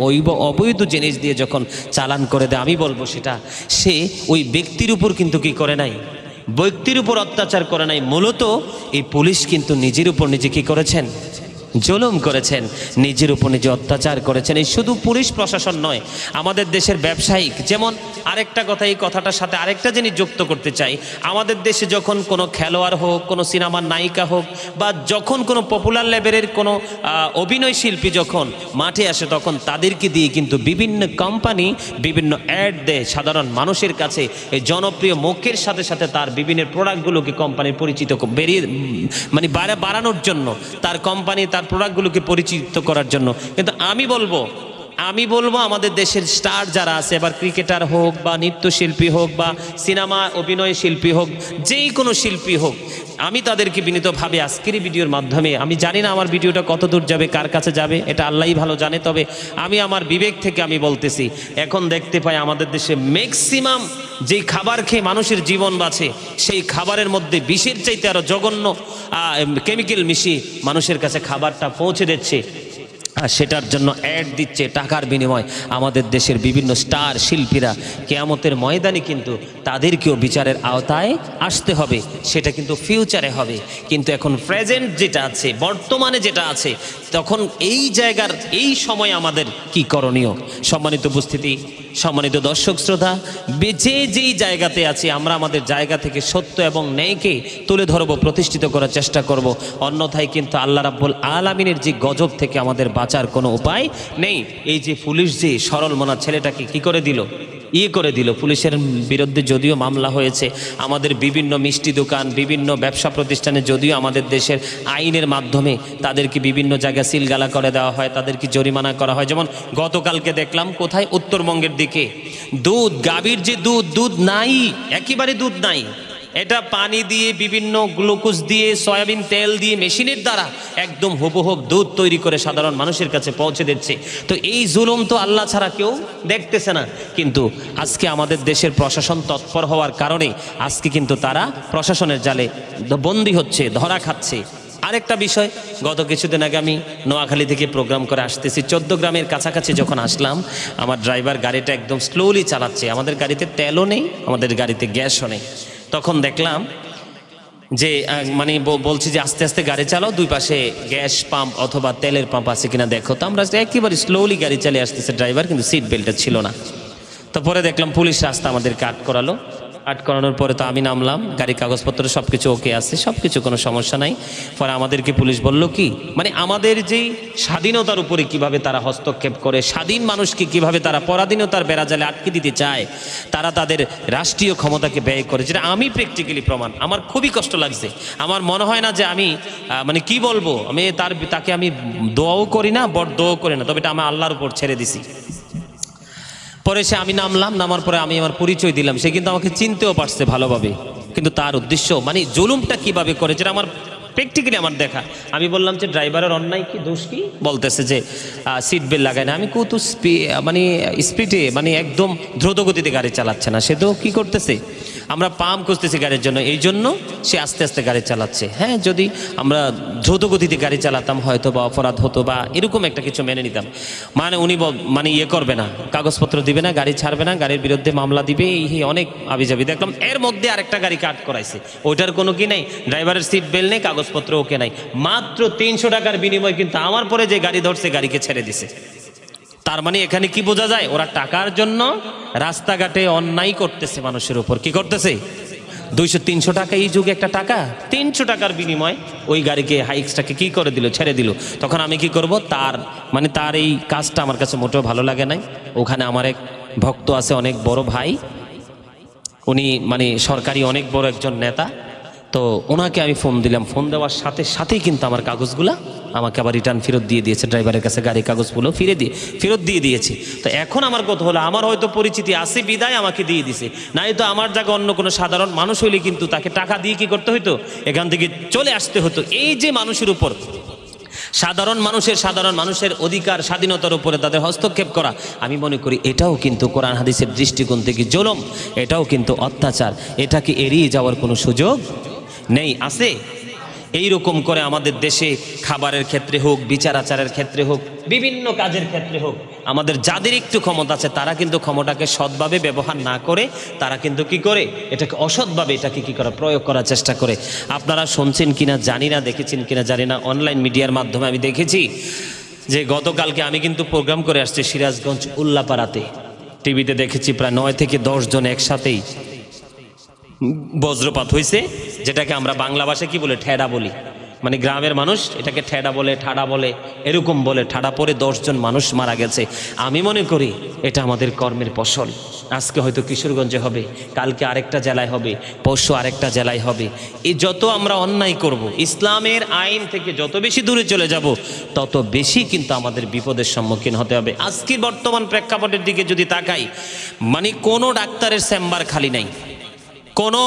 অবৈধ জিনিস দিয়ে যখন চালান করে দেয়, আমি বলবো সেটা সে ওই ব্যক্তির উপর কিন্তু কি করে নাই, ব্যক্তির উপর অত্যাচার করে নাই। মূলত এই পুলিশ কিন্তু নিজের উপর নিজে কি করেছেন, জুলুম করেছেন, নিজের উপর নিজে অত্যাচার করেছেন। এই শুধু পুলিশ প্রশাসন নয়, আমাদের দেশের ব্যবসায়িক, যেমন আরেকটা কথা, এই কথাটার সাথে আরেকটা জিনিস যুক্ত করতে চাই। আমাদের দেশে যখন কোনো খেলোয়াড় হোক, কোনো সিনেমার নায়িকা হোক, বা যখন কোনো পপুলার লেভেলের কোনো অভিনয় শিল্পী যখন মাঠে আসে, তখন তাদেরকে দিয়ে কিন্তু বিভিন্ন কোম্পানি বিভিন্ন অ্যাড দেয় সাধারণ মানুষের কাছে। এই জনপ্রিয় মুখের সাথে সাথে তার বিভিন্ন প্রোডাক্টগুলোকে কোম্পানির পরিচিত বাড়ানোর জন্য, তার কোম্পানি তার প্রোডাক্টগুলোকে পরিচিত করার জন্য। কিন্তু আমি বলবো আমাদের দেশের স্টার যারা আছে, এবার ক্রিকেটার হোক বা নৃত্যশিল্পী হোক বা সিনেমা অভিনয় শিল্পী হোক, যেই কোনো শিল্পী হোক, আমি তাদেরকে বিনীতভাবে আজকের ভিডিওর মাধ্যমে, আমি জানি না আমার ভিডিওটা কত দূর যাবে, কার কাছে যাবে, এটা আল্লাহই ভালো জানে, তবে আমি আমার বিবেক থেকে আমি বলতেছি, এখন দেখতে পাই আমাদের দেশে ম্যাক্সিমাম যেই খাবার খেয়ে মানুষের জীবন বাঁচে, সেই খাবারের মধ্যে বিষের চাইতে আরও জঘন্য কেমিক্যাল মিশিয়ে মানুষের কাছে খাবারটা পৌঁছে দিচ্ছে, আর সেটার জন্য অ্যাড দিচ্ছে টাকার বিনিময়। আমাদের দেশের বিভিন্ন স্টার শিল্পীরা কিয়ামতের ময়দানে কিন্তু তাদেরকেও বিচারের আওতায় আসতে হবে, সেটা কিন্তু ফিউচারে হবে। কিন্তু এখন প্রেজেন্ট যেটা আছে, বর্তমানে যেটা আছে, তখন এই জায়গার এই সময় আমাদের কি করণীয়? সম্মানিত উপস্থিতি, সম্মানিত দর্শক শ্রোতা, যেই জায়গাতে আছি আমরা আমাদের জায়গা থেকে সত্য এবং ন্যায়কে তুলে ধরবো, প্রতিষ্ঠিত করার চেষ্টা করব। অন্যথায় কিন্তু আল্লাহ রাব্বুল আলামিনের যে গজব থেকে আমাদের বাঁচার কোনো উপায় নেই। এই যে পুলিশ যে সরল মনা ছেলেটাকে কি করে দিল, করে দিল। পুলিশের বিরুদ্ধে যদিও মামলা হয়েছে, আমাদের বিভিন্ন মিষ্টি দোকান, বিভিন্ন ব্যবসা প্রতিষ্ঠানে যদিও আমাদের দেশের আইনের মাধ্যমে তাদেরকে বিভিন্ন জায়গায় সিলগালা করে দেওয়া হয়, তাদেরকে জরিমানা করা হয়। যেমন গতকালকে দেখলাম কোথায়, উত্তরবঙ্গের দিকে দুধ, গাভীর যে দুধ নাই, একেবারে দুধ নাই, এটা পানি দিয়ে, বিভিন্ন গ্লুকোজ দিয়ে, সয়াবিন তেল দিয়ে, মেশিনের দ্বারা একদম হুবহুব দুধ তৈরি করে সাধারণ মানুষের কাছে পৌঁছে দিচ্ছে। তো এই জুলুম তো আল্লাহ ছাড়া কেউ দেখতেছে না, কিন্তু আজকে আমাদের দেশের প্রশাসন তৎপর হওয়ার কারণে আজকে কিন্তু তারা প্রশাসনের জালে বন্দী হচ্ছে, ধরা খাচ্ছে। আরেকটা বিষয়, গত কিছুদিন আগে আমি নোয়াখালী থেকে প্রোগ্রাম করে আসতেছি, 14 গ্রামের কাছাকাছি যখন আসলাম, আমার ড্রাইভার গাড়িটা একদম স্লোলি চালাচ্ছে। আমাদের গাড়িতে তেলও নেই, আমাদের গাড়িতে গ্যাসও নেই। তখন দেখলাম যে মানে বলছি যে আস্তে আস্তে গাড়ি চালাও, দুই পাশে গ্যাস পাম্প অথবা তেলের পাম্প আছে কিনা দেখো। তো আমরা একেবারে স্লোলি গাড়ি চালিয়ে আসতেছে ড্রাইভার, কিন্তু সিট বেল্টটা ছিল না। তো পরে দেখলাম পুলিশ রাস্তা আমাদেরকে আট করালো। আট করানোর পরে তো আমি নামলাম, গাড়ির কাগজপত্র সব কিছু ওকে আছে, সব কিছু কোনো সমস্যা নাই। পরে আমাদেরকে পুলিশ বলল কি, মানে আমাদের যেই স্বাধীনতার উপরে কিভাবে তারা হস্তক্ষেপ করে, স্বাধীন মানুষকে কিভাবে তারা পরাধীনতার বেড়াজালে আটকে দিতে চায়, তারা তাদের রাষ্ট্রীয় ক্ষমতাকে ব্যয় করে, যেটা আমি প্র্যাকটিক্যালি প্রমাণ। আমার খুবই কষ্ট লাগছে। আমার মনে হয় না যে আমি মানে কি বলবো, আমি তাকে আমি দোয়াও করি না, বড় দোয়াও করি না, তবে এটা আমি আল্লাহর উপর ছেড়ে দিছি। পরে সে আমি নামলাম, নামার পরে আমি আমার পরিচয় দিলাম। সে কিন্তু আমাকে চিনতেও পারছে ভালোভাবে, কিন্তু তার উদ্দেশ্য মানে জুলুমটা কিভাবে করে, যেটা আমার প্র্যাকটিক্যালি আমার দেখা। আমি বললাম যে ড্রাইভারের অন্যায় কি, দোষ কি? বলতেছে যে সিট বেল্ট লাগায় না। আমি কত মানে স্পিডে, মানে একদম দ্রুত গতিতে গাড়ি চালাচ্ছে না, সে তো কি করতেছে, আমরা পাম্প খুঁজতেছি গাড়ির জন্য, এই জন্য সে আস্তে আস্তে গাড়ি চালাচ্ছে। হ্যাঁ, যদি আমরা দ্রুত গতিতে গাড়ি চালাতাম হয়তো বা অপরাধ হতো বা এরকম একটা কিছু মেনে নিতাম। মানে উনি মানে ইয়ে করবে না, কাগজপত্র দিবে না, গাড়ি ছাড়বে না, গাড়ির বিরুদ্ধে মামলা দিবে, এই অনেক আবিজাবি দেখলাম। এর মধ্যে আরেকটা গাড়ি কাট করাইছে, ওইটার কোনো কি নেই, ড্রাইভারের সিট বেল্ট নেই, কাগজপত্র ওকে নাই। মাত্র 300 টাকার বিনিময় কিন্তু আমার পরে যে গাড়ি ধরছে গাড়িকে ছেড়ে দিছে। তার মানে এখানে কি বোঝা যায়, ওরা টাকার জন্য রাস্তাঘাটে অন্যায় করতেছে মানুষের উপর। কি করতেছে? 200-300 টাকা এই যুগে একটা টাকা, 300 টাকার বিনিময় ওই গাড়িকে হাইক্সটাকে কি করে দিল, ছেড়ে দিল। তখন আমি কি করব, তার এই কাজটা আমার কাছে মোটেও ভালো লাগে নাই। ওখানে আমার এক ভক্ত আছে, অনেক বড় ভাই, উনি মানে সরকারি অনেক বড় একজন নেতা। তো ওনাকে আমি ফোন দিলাম, ফোন দেওয়ার সাথে সাথেই কিন্তু আমার কাগজগুলা আমাকে আবার রিটার্ন ফেরত দিয়ে দিয়েছে। ড্রাইভারের কাছে গাড়ির কাগজগুলো ফেরত দিয়ে দিয়েছে। তো এখন আমার কথা হলো, আমার হয়তো পরিচিতি আছে বিদায় আমাকে দিয়ে দিছে, নাই তো আমার জায়গায় অন্য কোনো সাধারণ মানুষ হইলে কিন্তু তাকে টাকা দিয়ে কি করতে হইতো, এখান থেকে চলে আসতে হতো। এই যে মানুষের উপর, সাধারণ মানুষের অধিকার স্বাধীনতার উপরে তাদের হস্তক্ষেপ করা, আমি মনে করি এটাও কিন্তু কোরআন হাদিসের দৃষ্টিকোণ থেকে জুলুম, এটাও কিন্তু অত্যাচার। এটাকে এড়িয়ে যাওয়ার কোনো সুযোগ নেই। আছে এই রকম করে আমাদের দেশে খাবারের ক্ষেত্রে হোক, বিচার আচারের ক্ষেত্রে হোক, বিভিন্ন কাজের ক্ষেত্রে হোক, আমাদের যাদের একটু ক্ষমতা আছে তারা কিন্তু ক্ষমতাকে সৎভাবে ব্যবহার না করে তারা কিন্তু কি করে, এটাকে অসৎভাবে এটাকে কি করে প্রয়োগ করার চেষ্টা করে। আপনারা শুনছেন কিনা জানি না, দেখেছেন কিনা জানি না, অনলাইন মিডিয়ার মাধ্যমে আমি দেখেছি যে গতকালকে আমি কিন্তু প্রোগ্রাম করে আসছি সিরাজগঞ্জ উল্লাপাড়াতে, টিভিতে দেখেছি প্রায় 9 থেকে 10 জন একসাথেই বজ্রপাত হয়েছে, যেটাকে আমরা বাংলা ভাষায় কি বলে, ঠেডা বলি। মানে গ্রামের মানুষ এটাকে ঠেডা বলে, ঠাডা বলে, এরকম বলে। ঠাডা পরে 10 জন মানুষ মারা গেছে। আমি মনে করি এটা আমাদের কর্মের ফসল। আজকে হয়তো কিশোরগঞ্জে হবে, কালকে আরেকটা জেলায় হবে, পরশু আরেকটা জেলায় হবে। এই যত আমরা অন্যায় করব, ইসলামের আইন থেকে যত বেশি দূরে চলে যাব, তত বেশি কিন্তু আমাদের বিপদের সম্মুখীন হতে হবে। আজকের বর্তমান প্রেক্ষাপটের দিকে যদি তাকাই, মানে কোনো ডাক্তারের চেম্বার খালি নাই, কোনো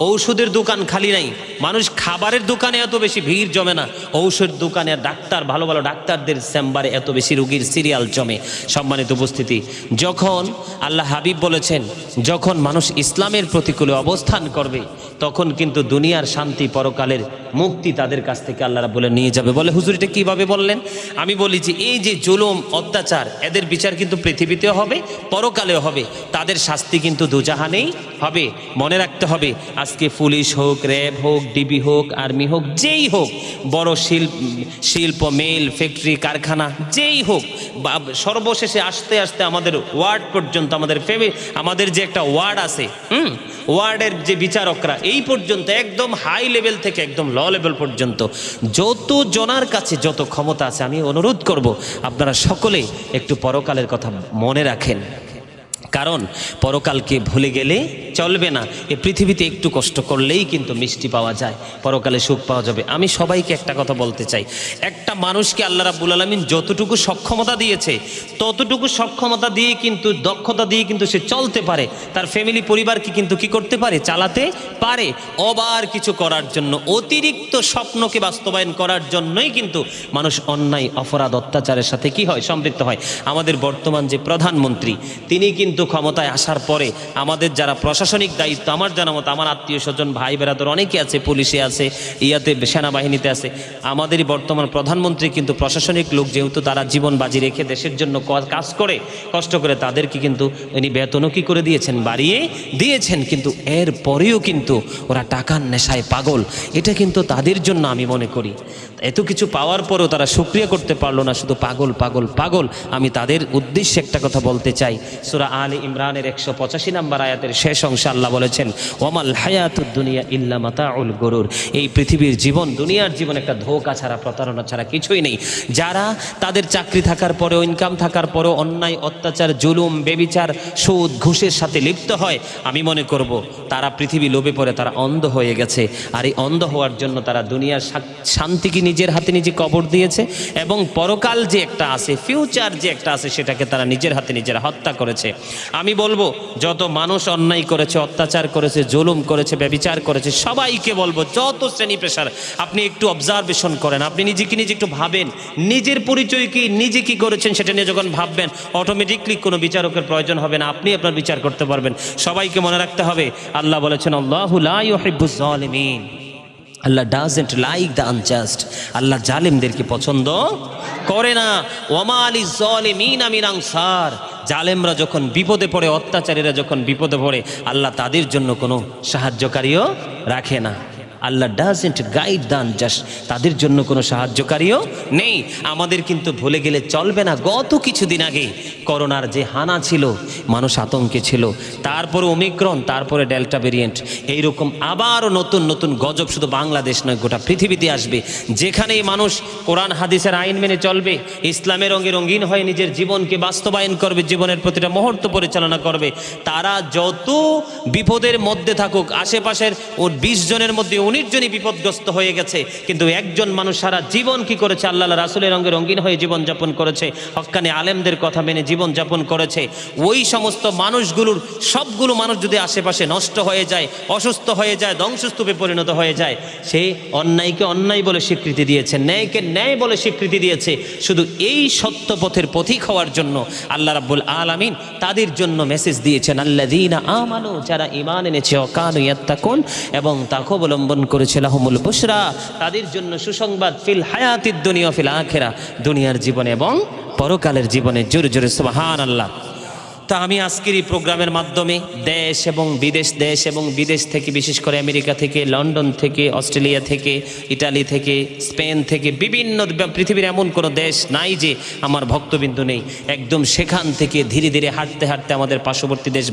ঔষধের দোকান খালি নাই। মানুষ খাবারের দোকানে এত বেশি ভিড় জমে না, ঔষধ দোকানে ডাক্তার, ভালো ভালো ডাক্তারদের চেম্বারে এত বেশি রোগীর সিরিয়াল জমে। সম্মানিত উপস্থিতি, যখন আল্লাহ হাবিব বলেছেন, যখন মানুষ ইসলামের প্রতিকূলে অবস্থান করবে, তখন কিন্তু দুনিয়ার শান্তি, পরকালের মুক্তি তাদের কাছ থেকে আল্লাহ রাব্বুল নিয়ে যাবে। বলে হুজুর এটা কীভাবে বললেন? আমি বলি যে এই যে জুলুম, অত্যাচার, এদের বিচার কিন্তু পৃথিবীতেও হবে, পরকালেও হবে। তাদের শাস্তি কিন্তু দুজাহানেই হবে। মনে রাখতে হবে, আজকে পুলিশ হোক, র্যাব হোক, ডিবি হোক, আর্মি হোক, যেই হোক, বড় শিল্প মিল, ফ্যাক্টরি, কারখানা, যেই হোক, সর্বশেষে আস্তে আস্তে আমাদের ওয়ার্ড পর্যন্ত, আমাদের যে একটা ওয়ার্ড আছে, ওয়ার্ডের যে বিচারকরা, এই পর্যন্ত একদম হাই লেভেল থেকে একদম লো লেভেল পর্যন্ত যত জনার কাছে যত ক্ষমতা আছে, আমি অনুরোধ করব আপনারা সকলে একটু পরকালের কথা মনে রাখেন। কারণ পরকালকে ভুলে গেলে চলবে না। এই পৃথিবীতে একটু কষ্ট করলেই কিন্তু মিষ্টি পাওয়া যায়, পরকালে সুখ পাওয়া যাবে। আমি সবাইকে একটা কথা বলতে চাই, একটা মানুষকে আল্লাহ রাব্বুল আলামিন যতটুকু সক্ষমতা দিয়েছে, ততটুকু সক্ষমতা দিয়ে কিন্তু, দক্ষতা দিয়ে কিন্তু সে চলতে পারে, তার ফ্যামিলি পরিবারকে কিন্তু কি করতে পারে, চালাতে পারে। ওভার কিছু করার জন্য, অতিরিক্ত স্বপ্নকে বাস্তবায়ন করার জন্যই কিন্তু মানুষ অন্যায়, অপরাধ, অত্যাচারের সাথে কি হয়, সম্পৃক্ত হয়। আমাদের বর্তমান যে প্রধানমন্ত্রী, তিনি কিন্তু কিন্তু ক্ষমতায় আসার পরে আমাদের যারা প্রশাসনিক দায়িত্ব, আমার জানা মতো আমার আত্মীয় স্বজন ভাই বেরাদর অনেকে আছে, পুলিশে আছে, ইয়াতে সেনাবাহিনীতে আছে, আমাদেরই বর্তমান প্রধানমন্ত্রী কিন্তু প্রশাসনিক লোক, যেহেতু তারা জীবন বাজি রেখে দেশের জন্য কাজ করে কষ্ট করে, তাদেরকে কিন্তু উনি বেতনও কি করে দিয়েছেন, বাড়িয়ে দিয়েছেন। কিন্তু এর পরেও কিন্তু ওরা টাকার নেশায় পাগল। এটা কিন্তু তাদের জন্য আমি মনে করি এত কিছু পাওয়ার পরেও তারা শুকরিয়া করতে পারলো না, শুধু পাগল পাগল পাগল। আমি তাদের উদ্দেশ্যে একটা কথা বলতে চাই। সূরা আলে ইমরানের 185 নম্বর আয়াতের শেষ অংশে আল্লাহ বলেছেন, ওয়ামাল হায়াতুদ দুনিয়া ইল্লা মাতাউল গুরুর। এই পৃথিবীর জীবন, দুনিয়ার জীবন একটা ধোঁকা ছাড়া, প্রতারণা ছাড়া কিছুই নেই। যারা তাদের চাকরি থাকার পরেও, ইনকাম থাকার পরেও অন্যায়, অত্যাচার, জুলুম, বেবিচার, সুদ, ঘুষের সাথে লিপ্ত হয়, আমি মনে করব তারা পৃথিবী লোভে পড়ে তারা অন্ধ হয়ে গেছে। আর এই অন্ধ হওয়ার জন্য তারা দুনিয়ার শান্তিকে নিজের হাতে নিজে কবর দিয়েছে, এবং পরকাল যে একটা আছে, ফিউচার যে একটা আছে, সেটাকে তারা নিজের হাতে নিজেরা হত্যা করেছে। আমি বলবো যত মানুষ অন্যায় করেছে, অত্যাচার করেছে, জুলুম করেছে, ব্যভিচার করেছে, সবাইকে বলবো যত শ্রেণী পেশার, আপনি একটু অবজারভেশন করেন, আপনি নিজেকে নিজে একটু ভাবেন, নিজের পরিচয় কি, নিজে কি করেছেন সেটা নিয়ে যখন ভাববেন, অটোমেটিকলি কোনো বিচারকের প্রয়োজন হবে না, আপনি আপনার বিচার করতে পারবেন। সবাইকে মনে রাখতে হবে, আল্লাহ বলেছেন আল্লাহু লা ইউহিব্বুজ জালিমিন, আল্লাহ ডাজন্ট লাইক দ্য আনজাস্ট, আল্লাহ জালেমদেরকে পছন্দ করে না। ওয়ামা আলিজ জালিমিনা মিন আনসার, জালেমরা যখন বিপদে পড়ে, অত্যাচারীরা যখন বিপদে পড়ে, আল্লাহ তাদের জন্য কোনো সাহায্যকারীও রাখে না। আল্লাহ ডাজন্ট গাইড দ্য আনজাস্ট, তাদের জন্য কোনো সাহায্যকারীও নেই। আমাদের কিন্তু ভুলে গেলে চলবে না, গত কিছুদিন আগে করোনার যে হানা ছিল, মানুষ আতঙ্কে ছিল, তারপরে ওমিক্রন, তারপরে ডেল্টা ভেরিয়েন্ট, এইরকম আবারও নতুন নতুন গজব শুধু বাংলাদেশ নয় গোটা পৃথিবীতে আসবে। যেখানেই মানুষ কোরআন হাদিসের আইন মেনে চলবে, ইসলামের রঙে রঙিন হয়ে নিজের জীবনকে বাস্তবায়ন করবে, জীবনের প্রতিটা মুহূর্ত পরিচালনা করবে, তারা যত বিপদের মধ্যে থাকুক, আশেপাশের ওর 20 জনের মধ্যে 19 জনই বিপদগ্রস্ত হয়ে গেছে, কিন্তু একজন মানুষ সারা জীবন কি করেছে, আল্লাহ রাসূলের রঙে রঙিন হয়ে জীবনযাপন করেছে, হক্কানি আলেমদের কথা মেনে জীবনযাপন করেছে। ওই সমস্ত মানুষগুলোর সবগুলো মানুষ যদি আশেপাশে নষ্ট হয়ে যায়, অসুস্থ হয়ে যায়, ধ্বংসস্তূপে পরিণত হয়ে যায়, সে অন্যায়কে অন্যায় বলে স্বীকৃতি দিয়েছে, ন্যায়কে ন্যায় বলে স্বীকৃতি দিয়েছে। শুধু এই সত্য পথের পথিক হওয়ার জন্য আল্লাহ রাব্বুল আলামিন তাদের জন্য মেসেজ দিয়েছেন, আল্লাযীনা আমানু, যারা ঈমান এনেছে, ওয়া কানু ইয়াত্তাকুন, এবং তাকওয়া অবলম্বন করেছে, লাহুমুল বুশরা, তাদের জন্য সুসংবাদ, ফিল হায়াতিদ দুনিয়া ফিল আখিরা, দুনিয়ার জীবনে এবং পরকালের জীবনে। জোরে জোরে সুবহানাল্লাহ। তা আমি আজকের এই প্রোগ্রামের মাধ্যমে দেশ এবং বিদেশ থেকে, বিশেষ করে আমেরিকা থেকে, লন্ডন থেকে, অস্ট্রেলিয়া থেকে, ইটালি থেকে, স্পেন থেকে, বিভিন্ন পৃথিবীর এমন কোনো দেশ নাই যে আমার ভক্তবিন্দু নেই। একদম সেখান থেকে ধীরে ধীরে হাঁটতে হাঁটতে আমাদের পার্শ্ববর্তী দেশ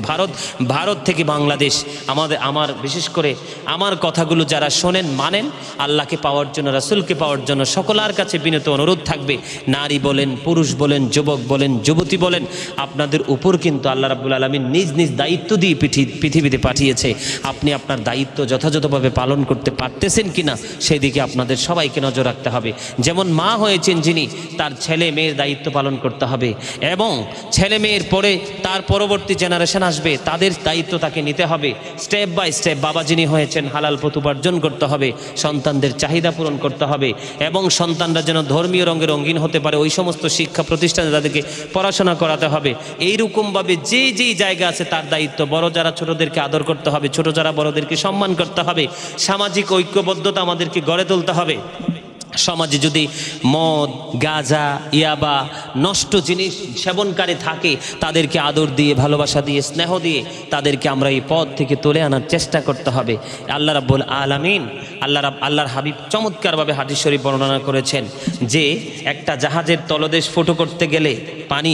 ভারত থেকে বাংলাদেশ, আমার বিশেষ করে আমার কথাগুলো যারা শোনেন, মানেন, আল্লাহকে পাওয়ার জন্য, রাসূলকে পাওয়ার জন্য সকলের কাছে বিনীত অনুরোধ থাকবে, নারী বলেন, পুরুষ বলেন, যুবক বলেন, যুবতী বলেন, আপনাদের উপর কিন্তু আল্লাহ রাব্বুল আলামিন নিজ নিজ দায়িত্ব দিয়ে পৃথিবীতে পাঠিয়েছে। আপনি আপনার দায়িত্ব যথাযথভাবে পালন করতে পারতেছেন কিনা সেদিকে আপনাদের সবাইকে নজর রাখতে হবে। যেমন মা হয়েছেন যিনি, তার ছেলে মেয়ের দায়িত্ব পালন করতে হবে, এবং ছেলে মেয়ের পরে তার পরবর্তী জেনারেশন আসবে, তাদের দায়িত্ব তাকে নিতে হবে। স্টেপ বাই স্টেপ বাবা যিনি হয়েছেন, হালাল পথ উপার্জন করতে হবে, সন্তানদের চাহিদা পূরণ করতে হবে, এবং সন্তানরা যেন ধর্মীয় রঙে রঙিন হতে পারে ওই সমস্ত শিক্ষা প্রতিষ্ঠানে তাদেরকে পড়াশোনা করাতে হবে। এইরকমভাবে যেই জায়গা আছে তার দায়িত্ব। বড় যারা ছোটদেরকে আদর করতে হবে, ছোট যারা বড়দেরকে সম্মান করতে হবে। সামাজিক ঐক্যবদ্ধতা আমাদেরকে গড়ে তুলতে হবে। সমাজে যদি মদ, গাঁজা, ইয়াবা, নষ্ট জিনিস সেবনকারী থাকে, তাদেরকে আদর দিয়ে, ভালোবাসা দিয়ে, স্নেহ দিয়ে তাদেরকে আমরা এই পথ থেকে তুলে আনার চেষ্টা করতে হবে। আল্লাহ রাব্বুল আলামিন, আল্লাহর হাবিব চমৎকারভাবে হাদিস শরীফ বর্ণনা করেছেন যে একটা জাহাজের তলদেশ ফুটো করতে গেলে পানি,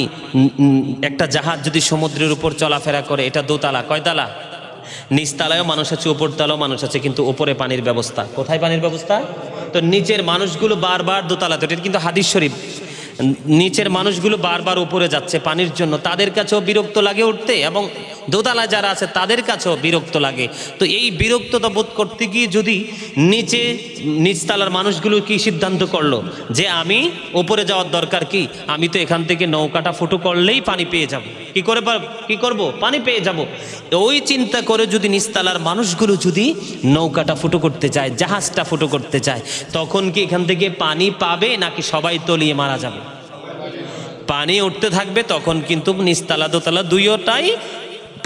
একটা জাহাজ যদি সমুদ্রের উপর চলাফেরা করে, এটা দোতলা, কয়তলা? নিচতলায়ও মানুষ আছে, উপরতলাও মানুষ আছে, কিন্তু উপরে পানির ব্যবস্থা। কোথায় পানির ব্যবস্থা? তো নিচের মানুষগুলো বারবার দোতলাতে, এটা কিন্তু হাদিস শরীফ, নিচের মানুষগুলো বারবার উপরে যাচ্ছে পানির জন্য, তাদের কাছেও বিরক্ত লাগে উঠতে, এবং দোতলা যারা আছে তাদের কাছেও বিরক্ত লাগে। তো এই বিরক্ততা বোধ করতে গিয়ে যদি নিচতলার মানুষগুলো কি সিদ্ধান্ত করলো যে আমি উপরে যাওয়ার দরকার কি, আমি তো এখান থেকে নৌকাটা ফুটো করলেই পানি পেয়ে যাব, কি করব, পানি পেয়ে যাব। ওই চিন্তা করে যদি নিচতলার মানুষগুলো যদি নৌকাটা ফুটো করতে চায়, জাহাজটা ফুটো করতে চায়, তখন কি এখান থেকে পানি পাবে নাকি সবাই তলিয়ে মারা যাবে? পানি উঠতে থাকবে, তখন কিন্তু নিচতলা দোতলা দুইটাই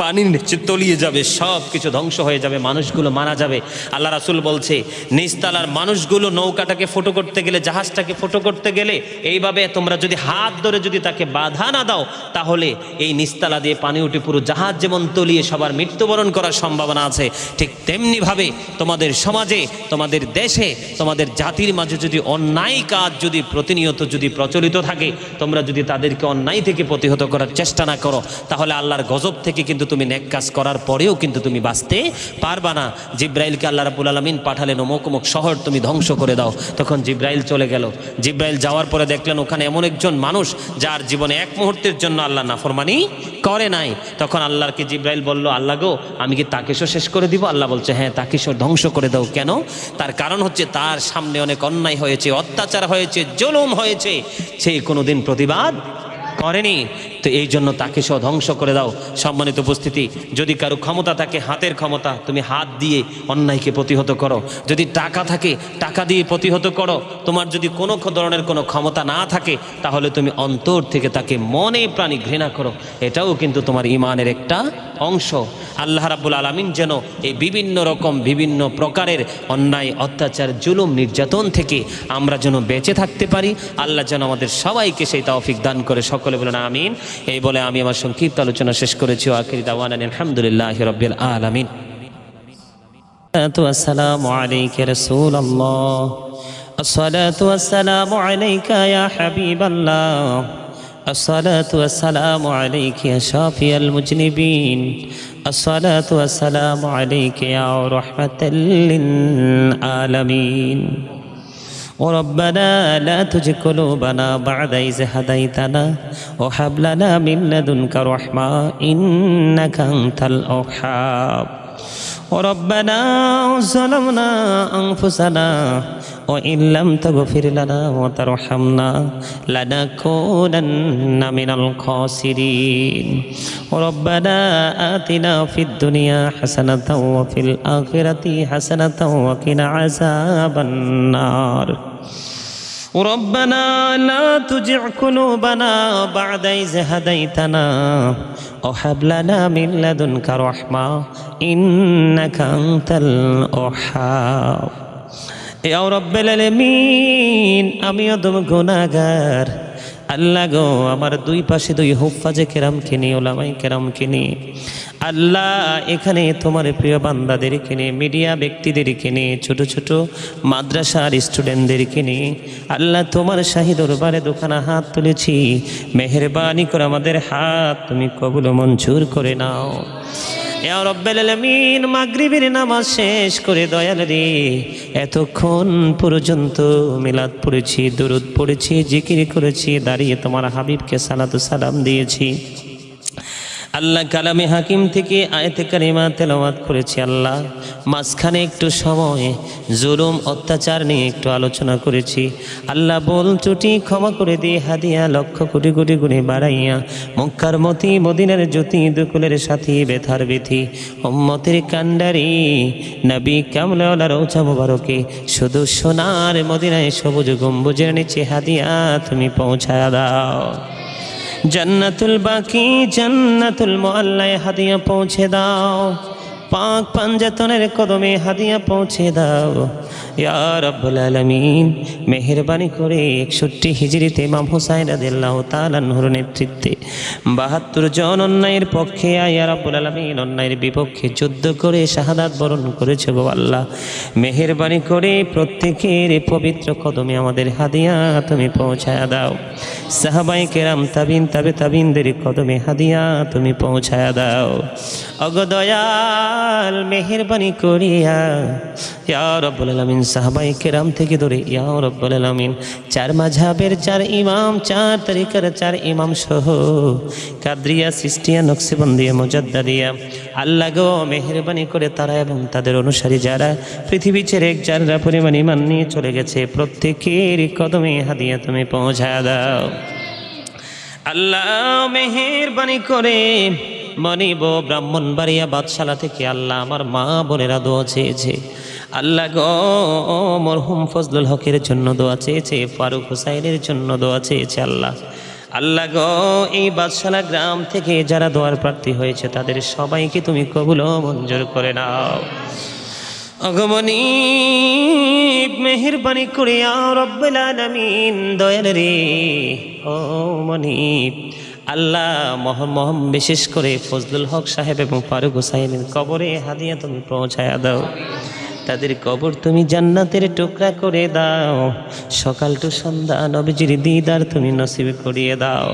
পানির নিচে তলিয়ে যাবে, সব কিছু ধ্বংস হয়ে যাবে, মানুষগুলো মারা যাবে। আল্লাহ রাসূল বলছে নিচতলার মানুষগুলো নৌকাটাকে ফুটো করতে গেলে, জাহাজটাকে ফুটো করতে গেলে এইভাবে তোমরা যদি হাত ধরে যদি তাকে বাধা না দাও, তাহলে এই নিচতলা দিয়ে পানি উঠে পুরো জাহাজ যেমন তলিয়ে সবার মৃত্যুবরণ করার সম্ভাবনা আছে, ঠিক তেমনিভাবে তোমাদের সমাজে, তোমাদের দেশে, তোমাদের জাতির মাঝে যদি অন্যায় কাজ যদি প্রতিনিয়ত যদি প্রচলিত থাকে, তোমরা যদি তাদেরকে অন্যায় থেকে প্রতিহত করার চেষ্টা না করো, তাহলে আল্লাহর গজব থেকে কিন্তু তুমি নেক কাজ করার পরেও কিন্তু তুমি বাঁচতে পারবা না। জিব্রাইলকে আল্লাহ রাব্বুল আলামিন পাঠালেন, অমুক অমুক শহর তুমি ধ্বংস করে দাও। তখন জিব্রাইল চলে গেল। জিব্রাইল যাওয়ার পরে দেখলেন ওখানে এমন একজন মানুষ যার জীবনে এক মুহূর্তের জন্য আল্লাহ নাফরমানি করে নাই। তখন আল্লাহকে জিব্রাইল বলল, আল্লাহ গো, আমি কি তাকেও শেষ করে দিব? আল্লাহ বলছে, হ্যাঁ, তাকেও ধ্বংস করে দাও। কেন? তার কারণ হচ্ছে তার সামনে অনেক অন্যায় হয়েছে, অত্যাচার হয়েছে, জুলুম হয়েছে, সে কোনোদিন প্রতিবাদ করেনি, তো এই জন্য তাকে সহ ধ্বংস করে দাও। সম্মানিত উপস্থিতি, যদি কারো ক্ষমতা থাকে, হাতের ক্ষমতা, তুমি হাত দিয়ে অন্যায়কে প্রতিহত করো। যদি টাকা থাকে, টাকা দিয়ে প্রতিহত করো। তোমার যদি কোনো ধরনের কোনো ক্ষমতা না থাকে, তাহলে তুমি অন্তর থেকে তাকে মনে প্রাণে ঘৃণা করো। এটাও কিন্তু তোমার ঈমানের একটা অংশ। আল্লাহ রাব্বুল আলামিন যেন এই বিভিন্ন রকম বিভিন্ন প্রকারের অন্যায়, অত্যাচার, জুলুম, নির্যাতন থেকে আমরা যেন বেঁচে থাকতে পারি। আল্লাহ যেন আমাদের সবাইকে সেই তৌফিক দান করে। সকলে বলেন আমিন। এই বলে আমি আমার সংক্ষিপ্ত আলোচনা শেষ করেছি। আখির দাওয়ানা আলহামদুলিল্লাহি রাব্বিল আলামিন। আসসালামু আলাইকা রাসূলুল্লাহ, আসসালাতু ওয়াসসালামু আলাইকা ইয়া হাবিবাল্লাহ, আসসালাতু ওয়াসসালামু আলাইকা ইয়া শাফিয়াল মুজনিবিন, আসসালাতু ওয়াসসালামু আলাইকা ইয়া রাহমাতাল লিল আলামিন। وربنا لا تزغ قلوبنا بعد إذ هديتنا وهب لنا من لدنك رحمة إنك أنت الوهاب. وربنا ظلمنا أنفسنا وإن لم تغفر لنا وترحمنا لنكونن من الخاسرين. ربنا آتنا في الدنيا حسنة وفي الآخرة حسنة وقنا عذاب النار. ربنا لا تزغ قلوبنا بعد إذ هديتنا وهب لنا من لدنك رحمة إنك أنت الوهاب. يا رب العالمين, আমি অদম গুনাহগার। আল্লাহ গো, আমার দুই পাশে দুই হুফাজে কেরামকে নিয়ে, ওলামায়ে কেরামকে নিয়ে, আল্লাহ এখানে তোমার প্রিয় বান্দাদেরকে নিয়ে, মিডিয়া ব্যক্তিদেরকে নিয়ে, ছোট ছোট মাদ্রাসার স্টুডেন্টদেরকে নিয়ে, আল্লাহ তোমার শাহী দরবারে দুখানা হাত তুলেছি। মেহেরবানি করে আমাদের হাত তুমি কবুল ও মঞ্জুর করে নাও। ইয়া রাব্বাল আলামিন, মাগরিবের নামাজ শেষ করে দয়াল রে এতক্ষণ পর্যন্ত মিলাদ পড়েছি, দুরূদ পড়েছি, জিকির করেছি, দাঁড়িয়ে তোমার হাবিবকে সালাতু সালাম দিয়েছি। আল্লাহ কালামে হাকিম থেকে আয়াতে কারিমা তেলাওয়াত করেছি। আল্লাহ মাঝখানে একটু সময় জুলুম অত্যাচার নিয়ে একটু আলোচনা করেছি। আল্লাহ বল ত্রুটি ক্ষমা করে দিয়ে হাদিয়া লক্ষ কোটি কোটি গুণে বাড়াইয়া মক্কার মতি, মদিনার জ্যোতি, দুকুলের সাথী, বেথার বিথি, উম্মতের কান্ডারি নবী কামলাওয়ালা রওজা মুবারকে শুধু সোনার মদিনায় সবুজ গম্বুজের নিচে হাদিয়া তুমি পৌঁছায়া দাও। জান্নাতুল বাকি, জান্নাতুল মুআল্লায় হাদিয়া পৌঁছে দাও। পাক পাঞ্জাতনের কদমে হাদিয়া পৌঁছে দাও ইয়া রাব্বুল আলামিন। মেহেরবানি করে 61 হিজরিতে ইমাম হুসাইন রাদিয়াল্লাহু তাআলা আনহুর নেতৃত্বে 72 জন অন্যায়ের পক্ষে ইয়া রাব্বুল আলামিন অন্যায়ের বিপক্ষে যুদ্ধ করে শাহাদাত বরণ করেছে গো আল্লাহ। মেহেরবানি করে প্রত্যেকের পবিত্র কদমে আমাদের হাদিয়া তুমি পৌঁছায়া দাও। সাহাবায়ে কেরাম, তাবিন, তাবে তাবিনদের কদমে হাদিয়া তুমি পৌঁছায়া দাও। ওগো দয়াল, মেহেরবানি করিয়া ইয়া রাব্বুল আলামিন সাহাবায়ে কেরাম থেকে ধরে ইয়া রাব্বুল আলামিন 4 মাযহাবের 4 ইমাম, 4 তরিকার 4 ইমাম সহ কাদরিয়া, সিস্তিয়া, নকশবন্দিয়া, মুজাদ্দাদিয়া, আল্লাহ গো মেহেরবানি করে তারা এবং তাদের অনুসারী যারা পৃথিবী ছেড়ে এক জাররা পরিমাণ ঈমান নিয়ে চলে গেছে, প্রত্যেকের কদমে হাদিয়া তুমি পৌঁছায়া দাও। আল্লাহ মেহেরবানি করে মনিব ব্রাহ্মণবাড়িয়া বাদশালা থেকে আল্লাহ আমার মা বোনেরা দোয়া চেয়েছে। আল্লাহ গো মরহুম ফজলুল হকের জন্য দোয়া চেয়েছে, ফারুক হুসাইনের জন্য দোয়া চেয়েছে। আল্লাহ আল্লাহ গো, এই বাদশালা গ্রাম থেকে যারা দোয়ার প্রার্থী হয়েছে তাদের সবাইকে তুমি কবুল ও মঞ্জুর করে নাও। অগমনী মেহেরবানি করে রব্বুল আলামিন দয়াল রে ও মনিব আল্লাহ মহম বিশেষ করে ফজলুল হক সাহেব এবং ফারুক হুসাইনের কবরে হাদিয়া তুমি পৌঁছায়া দাও। তাদের কবর তুমি জান্নাতের টুকরা করে দাও। সকাল টু সন্ধ্যা নবীজির দিদার তুমি নসিব করিয়ে দাও।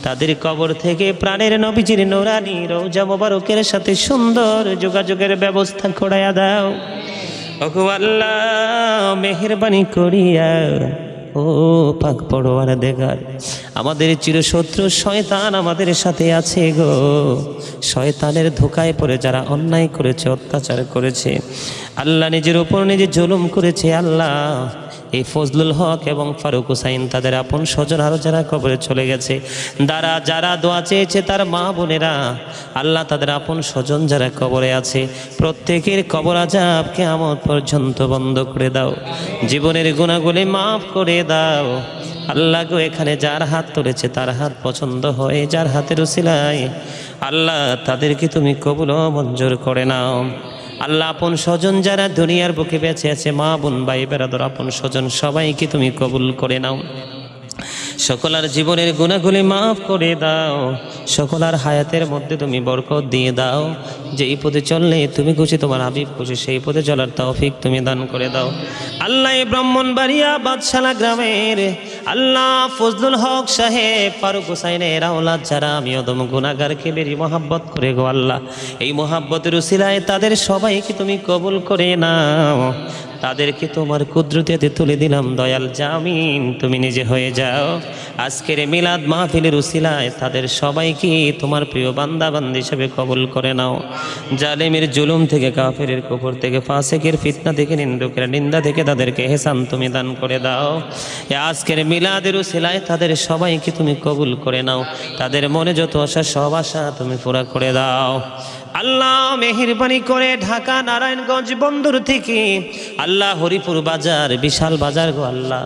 তাদের কবর থেকে প্রাণের নবীজির নূরানি রওজা মোবারকের সাথে সুন্দর যোগাযোগের ব্যবস্থা করায়া দাও। ওগো আল্লাহ মেহেরবানি করিয়া ও পাক পরওয়ারদিগার, আমাদের চিরশত্রু শয়তান আমাদের সাথে আছে গো। শয়তানের ধোকায় পড়ে যারা অন্যায় করেছে, অত্যাচার করেছে, আল্লাহ নিজের উপর নিজে জুলুম করেছে, আল্লাহ এই ফজলুল হক এবং ফারুক হুসাইন তাদের আপন স্বজন আরও যারা কবরে চলে গেছে, যারা দোয়া চেয়েছে তার মা বোনেরা, আল্লাহ তাদের আপন স্বজন যারা কবরে আছে প্রত্যেকের কবর আযাব কিয়ামত পর্যন্ত বন্ধ করে দাও। জীবনের গুনাহগুলি মাফ করে দাও। আল্লাহ গো, এখানে যার হাত তুলেছে তার হাত পছন্দ হয়ে যার হাতের উসিলায় আল্লাহ তাদেরকে তুমি কবুল ও মঞ্জুর করে নাও। আল্লাহ আপন স্বজন যারা দুনিয়ার বুকে বেঁচে আছে, মা বোন ভাই বেরাদর আপন স্বজন সবাইকে তুমি কবুল করে নাও। সকলার জীবনের গুনাহগুলি মাফ করে দাও। সকলার হায়াতের মধ্যে তুমি বরকত দিয়ে দাও। যেই পথে চললে তুমি খুশি, তোমার হাবিব খুশি, সেই পথে চলার তৌফিক তুমি দান করে দাও। আল্লাহ এই ব্রাহ্মণবাড়িয়া বাদশালা গ্রামের আল্লাহ ফজলুল হক সাহেব ফারুক হুসাইনের আওলাদ যারা আমি অদম গুনাহগারকে বেরি মহাব্বত করে গো আল্লাহ, এই মহাব্বতের উসিলায় তাদের সবাইকে তুমি কবুল করে নাও। তাদেরকে তোমার কুদরতে তুলে দিলাম দয়াল জামিন, তুমি নিজে হয়ে যাও। আজকের মিলাদ মাহফিলের উসিলায় তাদের সবাইকে তোমার প্রিয় বান্দা বান্দি হিসেবে কবুল করে নাও। জালেমের জুলুম থেকে, কাফেরের কুফর থেকে, ফাসিকের ফিতনা থেকে, নিন্দুকের নিন্দা থেকে তাদেরকে হেসান তুমি দান করে দাও। আজকের মিলাদের উসিলায় তাদের সবাইকে তুমি কবুল করে নাও। তাদের মনে যত আশা সব আশা তুমি পুরা করে দাও। আল্লাহ মেহেরবানি করে ঢাকা নারায়ণগঞ্জ বন্দর থেকে আল্লাহ হরিপুর বাজার বিশাল বাজার গো আল্লাহ,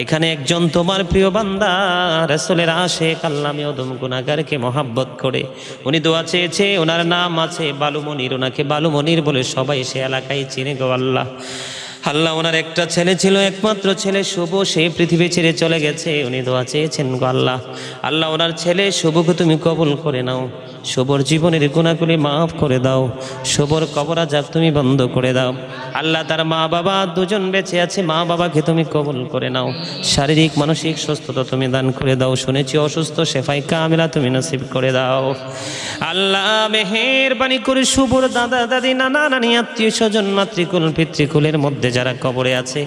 এখানে একজন তোমার প্রিয় বান্দা রাসূলের আশিক আল্লাহ আমি অদম গুনাহগারকে মহাব্বত করে উনি দোয়া চেয়েছে, ওনার নাম আছে বালু মনির, ওনাকে বালু মনির বলে সবাই সে এলাকায় চিনে গো আল্লাহ। আল্লাহ ওনার একটা ছেলে ছিল, একমাত্র ছেলে শুভ, সেই পৃথিবী ছেড়ে চলে গেছে, উনি দোয়া চেয়েছেন গো আল্লাহ। আল্লাহ ওনার ছেলে শুভকে তুমি কবুল করে নাও। শুভর জীবনের গুনাহগুলি মাফ করে দাও। শুভর কবর আযাব তুমি বন্ধ করে দাও। আল্লাহ তার মা বাবা দুজন বেঁচে আছে, মা বাবাকে তুমি কবুল করে নাও। শারীরিক মানসিক সুস্থতা তুমি দান করে দাও। শুনেছি অসুস্থ শেফায়ে কামিলা তুমি নসিব করে দাও। আল্লাহ মেহেরবানি করে শুভর দাদা দাদি নানা নানি আত্মীয় স্বজন মাতৃকুল পিতৃকুলের মধ্যে যারা কবরে আছে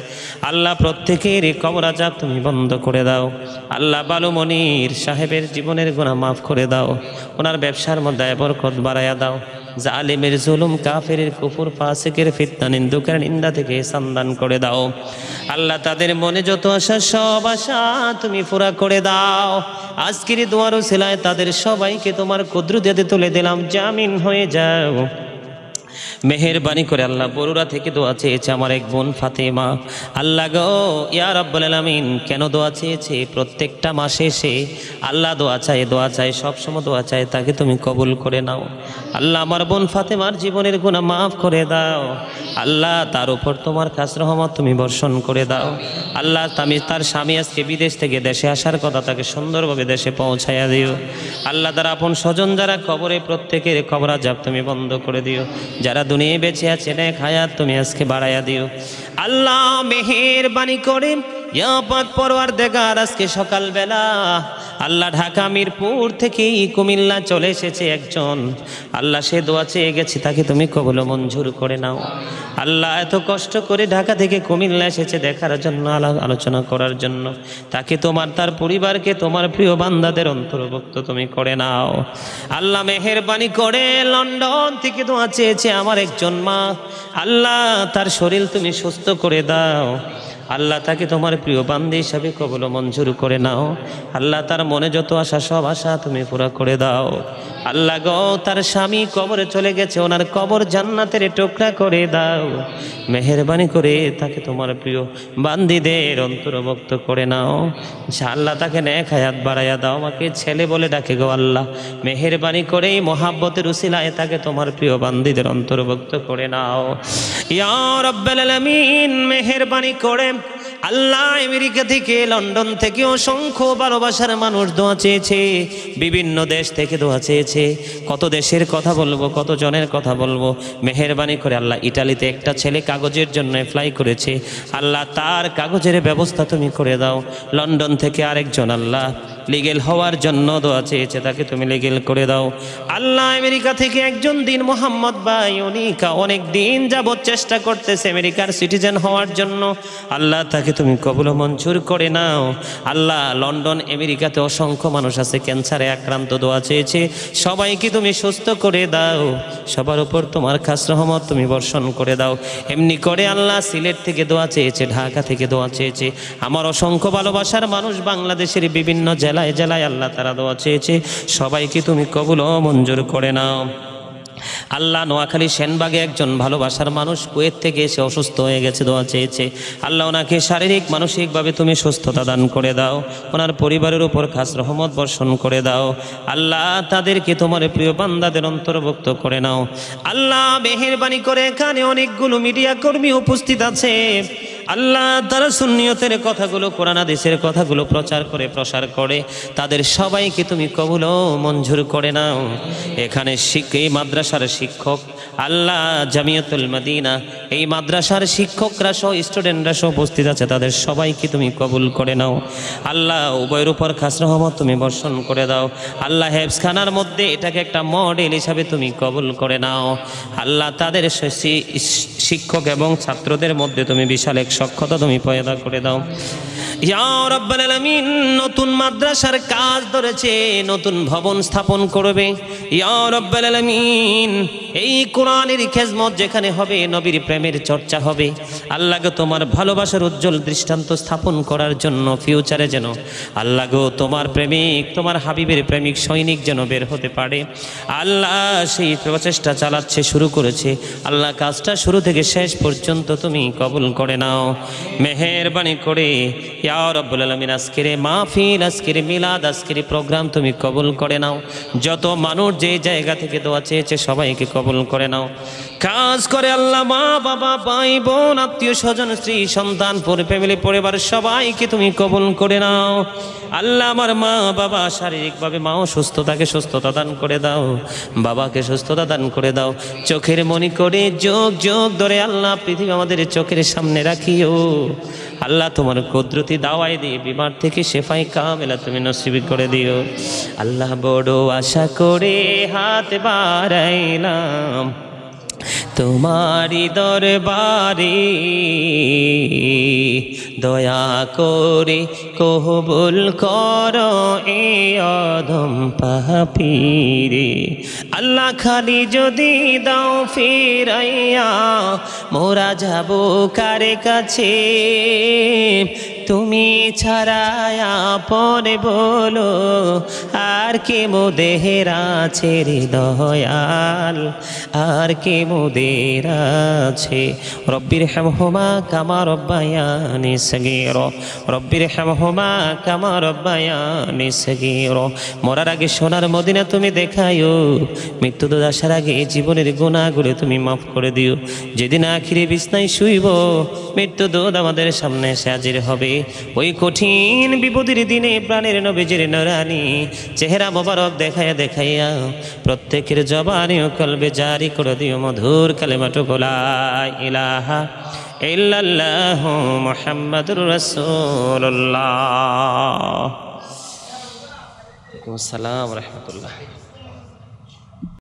আল্লাহ প্রত্যেকের কবর আযাব তুমি বন্ধ করে দাও। আল্লাহ বালু মনির সাহেবের জীবনের গুনাহ মাফ করে দাও। ওনার ব্যবসার মধ্যে বরকত বাড়ায়া দাও। জালিমের জুলুম, কাফেরের কুফর, ফাসিকের ফিতনা, নিন্দুকের নিন্দা থেকে সন্ধান করে দাও। আল্লাহ তাদের মনে যত আশা সব আশা তুমি পুরা করে দাও। আজকের দোয়ার উসিলায় তাদের সবাইকে তোমার কুদরতে তুলে দিলাম, জামিন হয়ে যাও। মেহেরবানি করে আল্লাহ বরুড়া থেকে দোয়া চেয়েছে আমার এক বোন ফাতেমা, আল্লাহ গো ইয়া রাব্বুল আলামিন কেন দোয়া চেয়েছে, প্রত্যেকটা মাসে সে আল্লাহ দোয়া চায় সবসময় দোয়া চায়, তাকে তুমি কবুল করে নাও। আল্লাহ আমার বোন ফাতেমার জীবনের গুনাহ মাফ করে দাও। আল্লাহ তার উপর তোমার খাস রহমত তুমি বর্ষণ করে দাও। আল্লাহ তার স্বামী আজকে বিদেশ থেকে দেশে আসার কথা, তাকে সুন্দরভাবে দেশে পৌঁছাইয়া দিও। আল্লাহ তার আপন স্বজন যারা কবরে প্রত্যেকের কবর আযাব তুমি বন্ধ করে দিও। যারা দুনিয়ায় বেঁচে আছে নেক হায়াত তুমি আজকে বাড়াইয়া দিও। আল্লাহ মেহেরবানি করে ইয়া পাক পরওয়ারদিগার আজকে সকালবেলা আল্লাহ ঢাকা মিরপুর থেকে কুমিল্লা চলে এসেছে একজন, আল্লাহ সে দোয়া চেয়ে গেছে, তাকে তুমি কবুল মঞ্জুর করে নাও। আল্লাহ এত কষ্ট করে ঢাকা থেকে কুমিল্লা এসেছে দেখার জন্য, আলোচনা করার জন্য, তাকে তার পরিবারকে তোমার প্রিয় বান্দাদের অন্তর্ভুক্ত তুমি করে নাও। আল্লাহ মেহেরবানি করে লন্ডন থেকে দোয়া চেয়েছে আমার একজন মা, আল্লাহ তার শরীর তুমি সুস্থ করে দাও। আল্লাহ তাকে তোমার প্রিয় বান্দী হিসাবে কবুল মঞ্জুর করে নাও। আল্লাহ তার মনে যত আশা সব আশা তুমি পুরা করে দাও। আল্লাহ গো তার স্বামী কবরে চলে গেছে, ওনার কবর জান্নাতের টুকরা করে দাও। মেহেরবানি করে তাকে তোমার প্রিয় বান্দীদের অন্তর্ভুক্ত করে নাও। আল্লাহ তাকে নেক হায়াত বাড়াইয়া দাও। আমাকে ছেলে বলে ডাকে গো আল্লাহ, মেহেরবানি করে মহাব্বতের উসিলায় তাকে তোমার প্রিয় বান্দীদের অন্তর্ভুক্ত করে নাও। ইয়া রাব্বাল আলামিন, মেহেরবানি করে আল্লাহ আমেরিকা থেকে, লন্ডন থেকে অসংখ্য ভালোবাসার মানুষ দোয়া চেয়েছে, বিভিন্ন দেশ থেকে দোয়া চেয়েছে। কত দেশের কথা বলবো, কত জনের কথা বলবো। মেহেরবানি করে আল্লাহ, ইটালিতে একটা ছেলে কাগজের জন্য অ্যাপ্লাই করেছে, আল্লাহ তার কাগজের ব্যবস্থা তুমি করে দাও। লন্ডন থেকে আরেকজন আল্লাহ লিগেল হওয়ার জন্য দোয়া চেয়েছে, তাকে তুমি লিগেল করে দাও। আল্লাহ আমেরিকা থেকে একজন দিন মোহাম্মদ ভাই, উনি অনেক দিন যাবৎ চেষ্টা করতেছে আমেরিকার সিটিজেন হওয়ার জন্য, আল্লাহ তাকে তুমি কবুল মঞ্জুর করে নাও। আল্লাহ লন্ডন আমেরিকাতে অসংখ্য মানুষ আছে ক্যান্সারে আক্রান্ত, দোয়া চেয়েছে, সবাইকে তুমি সুস্থ করে দাও। সবার উপর তোমার খাস রহমত তুমি বর্ষণ করে দাও। এমনি করে আল্লাহ সিলেট থেকে দোয়া চেয়েছে, ঢাকা থেকে দোয়া চেয়েছে, আমার অসংখ্য ভালোবাসার মানুষ বাংলাদেশের বিভিন্ন জেলায় জেলায় আল্লাহ তারা দোয়া চেয়েছে, সবাইকে তুমি কবুল মঞ্জুর করে নাও। আল্লাহ নোয়াখালী সেনবাগে একজন ভালোবাসার মানুষ কুয়েত থেকে এসে অসুস্থ হয়ে গেছে, দোয়া চেয়েছে, আল্লাহ ওনাকে শারীরিক মানসিকভাবে তুমি সুস্থতা দান করে দাও, ওনার পরিবারের উপর খাস রহমত বর্ষণ করে দাও। আল্লাহ তাদেরকে তোমার প্রিয় বান্দাদের অন্তর্ভুক্ত করে নাও। আল্লাহ মেহেরবানি করে এখানে অনেকগুলো মিডিয়া কর্মী উপস্থিত আছে, আল্লাহ তারা সুন্নিয়তের কথাগুলো, কোরআন হাদিসের কথাগুলো প্রচার করে প্রসার করে, তাদের সবাইকে তুমি কবুল মঞ্জুর করে নাও। এখানে এই মাদ্রাসার শিক্ষক আল্লাহ, জামিয়াতুল মদিনা এই মাদ্রাসার শিক্ষকরা সহ স্টুডেন্টরা সহ উপস্থিত আছে, তাদের সবাইকে তুমি কবুল করে নাও। আল্লাহ উভয়ের উপর খাস রহমত তুমি বর্ষণ করে দাও। আল্লাহ হেফজখানার মধ্যে এটাকে একটা মডেল হিসাবে তুমি কবুল করে নাও। আল্লাহ তাদের শিক্ষক এবং ছাত্রদের মধ্যে তুমি বিশাল এক সক্ষতা তুমি পয়দা করে দাও। ইয়া রাব্বাল আলামিন, নতুন মাদ্রাসার কাজ ধরেছে, নতুন ভবন স্থাপন করবে। ইয়া রাব্বাল আলামিন, এই কোরআনের খেজমত যেখানে হবে, নবীর প্রেমের চর্চা হবে, আল্লাহ গো তোমার ভালোবাসার উজ্জ্বল দৃষ্টান্ত স্থাপন করার জন্য ফিউচারে যেন আল্লাহ গো তোমার প্রেমিক, তোমার হাবিবের প্রেমিক সৈনিক যেন বের হতে পারে। আল্লাহ সেই প্রচেষ্টা চালাচ্ছে, শুরু করেছে। আল্লাহ কাজটা শুরু থেকে শেষ পর্যন্ত তুমি কবুল করে নাও। মেহেরবানি করে ইয়া রাব্বুল আলামিন, আজকের মাহফিল, আজকের মিলাদ, আজকের প্রোগ্রাম তুমি কবুল করে নাও। যত মানুষ যে জায়গা থেকে দোয়া চেয়েছে সবাইকে কবুল করে নাও। কাজ করে আল্লাহ মা বাবা, ভাই বোন, আত্মীয় স্বজন, স্ত্রী সন্তান, ফ্যামিলি পরিবার সবাইকে তুমি কবুল করে নাও। আল্লাহ আমার মা বাবা শারীরিকভাবে মাও সুস্থ, তাকে সুস্থতা দান করে দাও, বাবাকে সুস্থতা দান করে দাও। চোখের মনি করে যোগ যোগ ধরে আল্লাহ পৃথিবী আমাদের চোখের সামনে রাখিও। আল্লাহ তোমার কুদরতি দাওয়াই দিয়ে বিমার থেকে শেফাই কামেলা তুমি নসিব করে দিও। আল্লাহ বড় আশা করে হাত বাড়াইলাম তোমারি দরবারে, দয়া করে কবুল করো এ অধম পাপীরে। আল্লাহ খালি যদি দাও ফিরাইয়া, মোরা যাব কারে কাছে, তুমি ছাড়ায়া পরে বলো আর কে মোদের আছে রে দয়াল, আর কে মোদের আছে। রব্বির হামহুমা কামা রব্বায়ানি সগীরা, রব্বির হামহুমা কামা রব্বায়ানি সগীরা। মরার আগে সোনার মদিনা তুমি দেখাইও, মৃত্যু দোজ আসার আগে জীবনের গুনাহগুলো তুমি মাফ করে দিও। যেদিন আখিরে বিছনায় শুইব, মৃত্যু দোজ আমাদের সামনে এসে হাজির হবে, ওই কঠিন বিপদের দিনে প্রাণের নবীজির নূরানি চেহারা মোবারক দেখাইয়া দেখাইয়া প্রত্যেকের জবানে ও কলবে জারি করে দিও মধুর কালেমাটুকু লা ইলাহা ইল্লাল্লাহু মুহাম্মাদুর রাসূলুল্লাহ। ওয়া আলাইকুম আসসালাম ওয়া রাহমাতুল্লাহ।